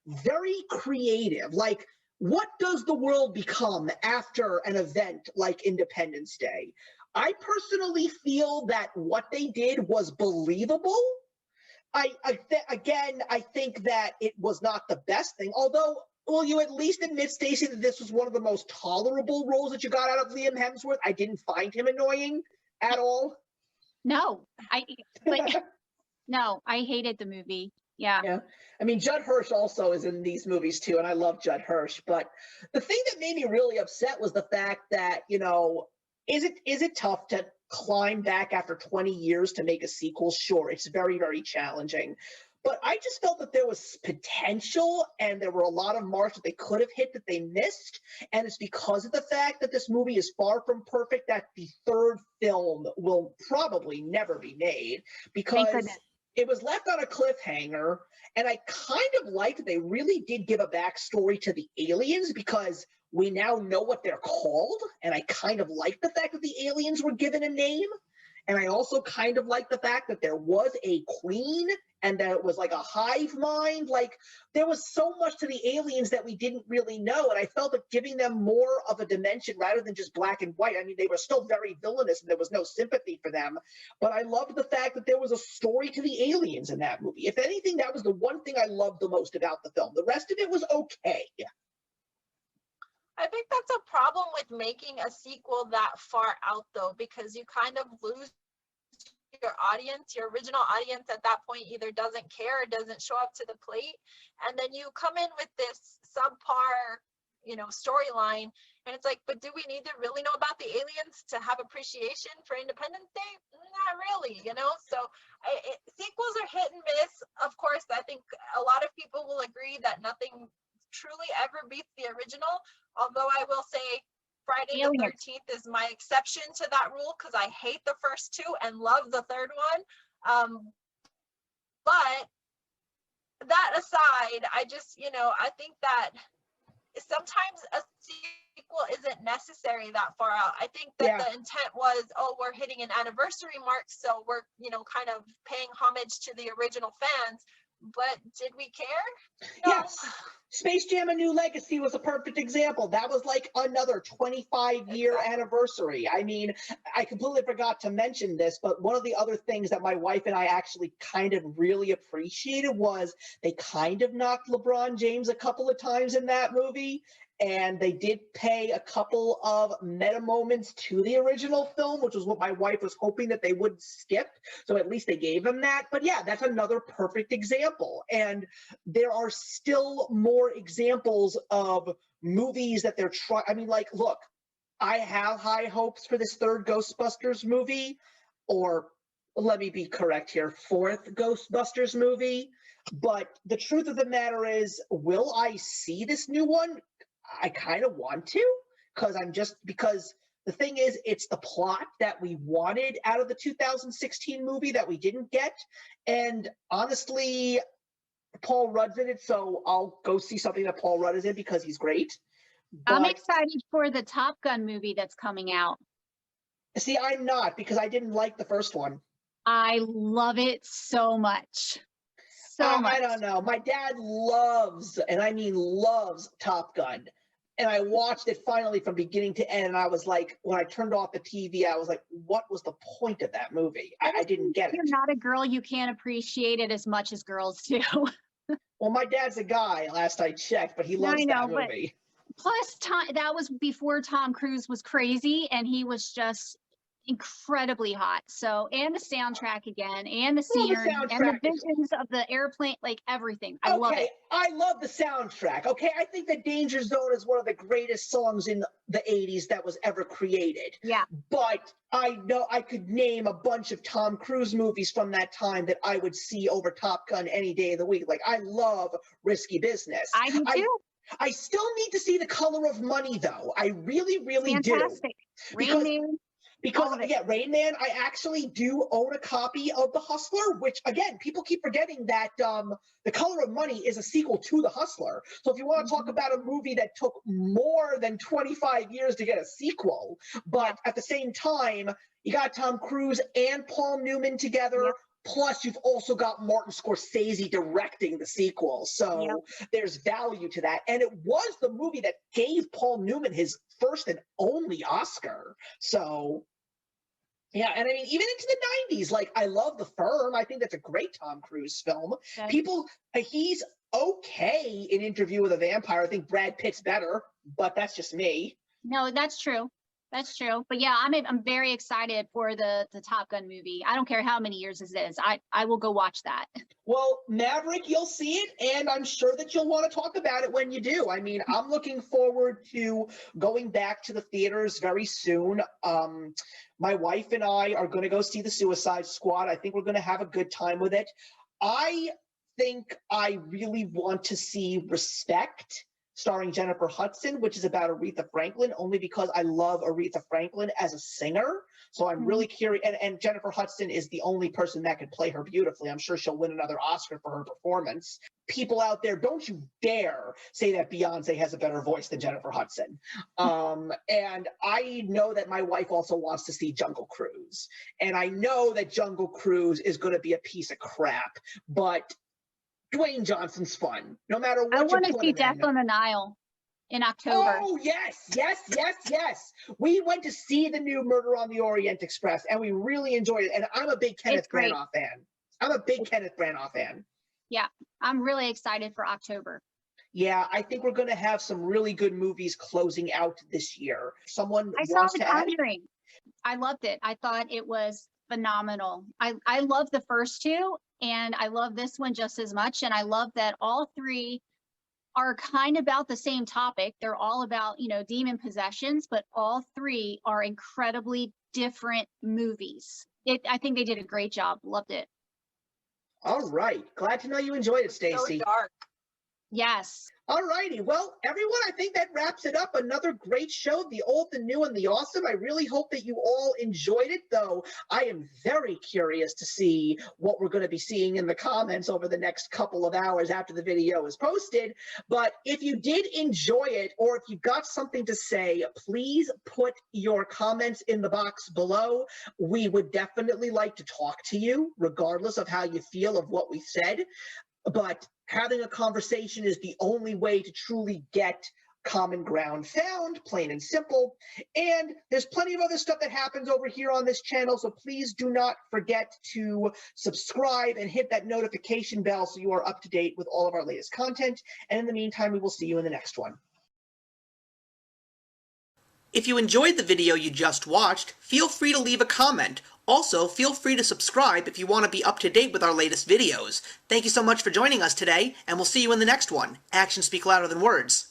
very creative. Like, what does the world become after an event like Independence Day? I personally feel that what they did was believable. Again, I think that it was not the best thing, although, will you at least admit, Stacy, that this was one of the most tolerable roles that you got out of Liam Hemsworth? I didn't find him annoying at all. No, I hated the movie. Yeah. I mean, Judd Hirsch also is in these movies too, and I love Judd Hirsch. But the thing that made me really upset was the fact that, you know, is it tough to climb back after 20 years to make a sequel? Sure, it's very, very challenging. But I just felt that there was potential and there were a lot of marks that they could have hit that they missed. And it's because of the fact that this movie is far from perfect that the third film will probably never be made, Thank because goodness. it was left on a cliffhanger. And I kind of liked that they really did give a backstory to the aliens, because we now know what they're called. And I kind of like the fact that the aliens were given a name. And I also kind of like the fact that there was a queen and that it was like a hive mind. Like, there was so much to the aliens that we didn't really know. And I felt that giving them more of a dimension rather than just black and white. I mean, they were still very villainous and there was no sympathy for them. But I loved the fact that there was a story to the aliens in that movie. If anything, that was the one thing I loved the most about the film. The rest of it was okay. I think that's a problem with making a sequel that far out, though, because you kind of lose your audience. Your original audience at that point either doesn't care or doesn't show up to the plate, and then you come in with this subpar, storyline, and it's like, but do we need to really know about the aliens to have appreciation for Independence Day? Not really, So sequels are hit and miss. Of course, I think a lot of people will agree that nothing truly ever beats the original. Although I will say Friday the 13th is my exception to that rule, because I hate the first two and love the third one. But that aside, I just, I think that sometimes a sequel isn't necessary that far out. I think that the intent was, we're hitting an anniversary mark, so we're, kind of paying homage to the original fans. But did we care? No. Yes. Space Jam: A New Legacy was a perfect example. That was like another 25-year anniversary. I mean, I completely forgot to mention this, but one of the other things that my wife and I actually kind of really appreciated was they kind of knocked LeBron James a couple of times in that movie. And they did pay a couple of meta moments to the original film, which was what my wife was hoping that they would skip. So at least they gave him that. But yeah, that's another perfect example. And there are still more examples of movies that they're trying. I mean, like, look, I have high hopes for this third Ghostbusters movie, or let me be correct here, fourth Ghostbusters movie. But the truth of the matter is, will I see this new one? I kind of want to, because the thing is, it's the plot that we wanted out of the 2016 movie that we didn't get. And honestly, Paul Rudd's in it, so I'll go see something that Paul Rudd is in because he's great. But I'm excited for the Top Gun movie that's coming out. see, I'm not, because I didn't like the first one. I love it so much. So much. I don't know. My dad loves, and I mean loves, Top Gun. And I watched it finally from beginning to end, and I was like, when I turned off the TV, I was like, what was the point of that movie? I didn't get it. You're not a girl, you can't appreciate it as much as girls do. Well, my dad's a guy, last I checked, but he loves that movie. Plus, that was before Tom Cruise was crazy, and he was just incredibly hot. So, and the soundtrack again, and the scenery, and the visions of the airplane, like everything. I love it. I love the soundtrack. Okay, I think that Danger Zone is one of the greatest songs in the 80s that was ever created. Yeah. But I know I could name a bunch of Tom Cruise movies from that time that I would see over Top Gun any day of the week. Like, I love Risky Business. I do too. I still need to see The Color of Money, though. I really, really Fantastic. do. Because Rain Man, I actually do own a copy of The Hustler, which, again, people keep forgetting that The Color of Money is a sequel to The Hustler. So if you want to talk about a movie that took more than 25 years to get a sequel, but at the same time, you got Tom Cruise and Paul Newman together. Yep. Plus, you've also got Martin Scorsese directing the sequel. So there's value to that. And it was the movie that gave Paul Newman his first and only Oscar. So, yeah. And I mean, even into the 90s, like, I love The Firm. I think that's a great Tom Cruise film. He's okay in Interview with a Vampire. I think Brad Pitt's better, but that's just me. No, that's true. That's true. But yeah, I'm very excited for the Top Gun movie. I don't care how many years this is. I will go watch that. Well, Maverick, you'll see it, and I'm sure that you'll want to talk about it when you do. I mean, I'm looking forward to going back to the theaters very soon. My wife and I are going to go see The Suicide Squad. I think we're going to have a good time with it. I think I really want to see Respect, starring Jennifer Hudson, which is about Aretha Franklin, only because I love Aretha Franklin as a singer. So I'm really curious. And Jennifer Hudson is the only person that could play her beautifully. I'm sure she'll win another Oscar for her performance. People out there, don't you dare say that Beyonce has a better voice than Jennifer Hudson. And I know that my wife also wants to see Jungle Cruise. And I know that Jungle Cruise is going to be a piece of crap, but Dwayne Johnson's fun, no matter what. I want to put see him Death in. on the Nile in October. Oh, yes. We went to see the new Murder on the Orient Express, and we really enjoyed it. And I'm a big Kenneth Branagh fan. Yeah, I'm really excited for October. Yeah, I think we're going to have some really good movies closing out this year. Someone I saw wants The to add? Conjuring. I loved it. I thought it was phenomenal. I love the first two, and I love this one just as much. And I love that all three are kind of about the same topic. They're all about, demon possessions, but all three are incredibly different movies. I think they did a great job. Loved it. All right. Glad to know you enjoyed it, Stacy. So dark. Yes. All righty. Well, everyone, I think that wraps it up. Another great show, the old, the new, and the awesome. I really hope that you all enjoyed it, though I am very curious to see what we're going to be seeing in the comments over the next couple of hours after the video is posted. But if you did enjoy it, or if you've got something to say, please put your comments in the box below. We would definitely like to talk to you, regardless of how you feel of what we said. But having a conversation is the only way to truly get common ground found, plain and simple. And there's plenty of other stuff that happens over here on this channel, so please do not forget to subscribe and hit that notification bell so you are up to date with all of our latest content. And in the meantime, we will see you in the next one. If you enjoyed the video you just watched, feel free to leave a comment. Also, feel free to subscribe if you want to be up to date with our latest videos. Thank you so much for joining us today, and we'll see you in the next one. Actions speak louder than words.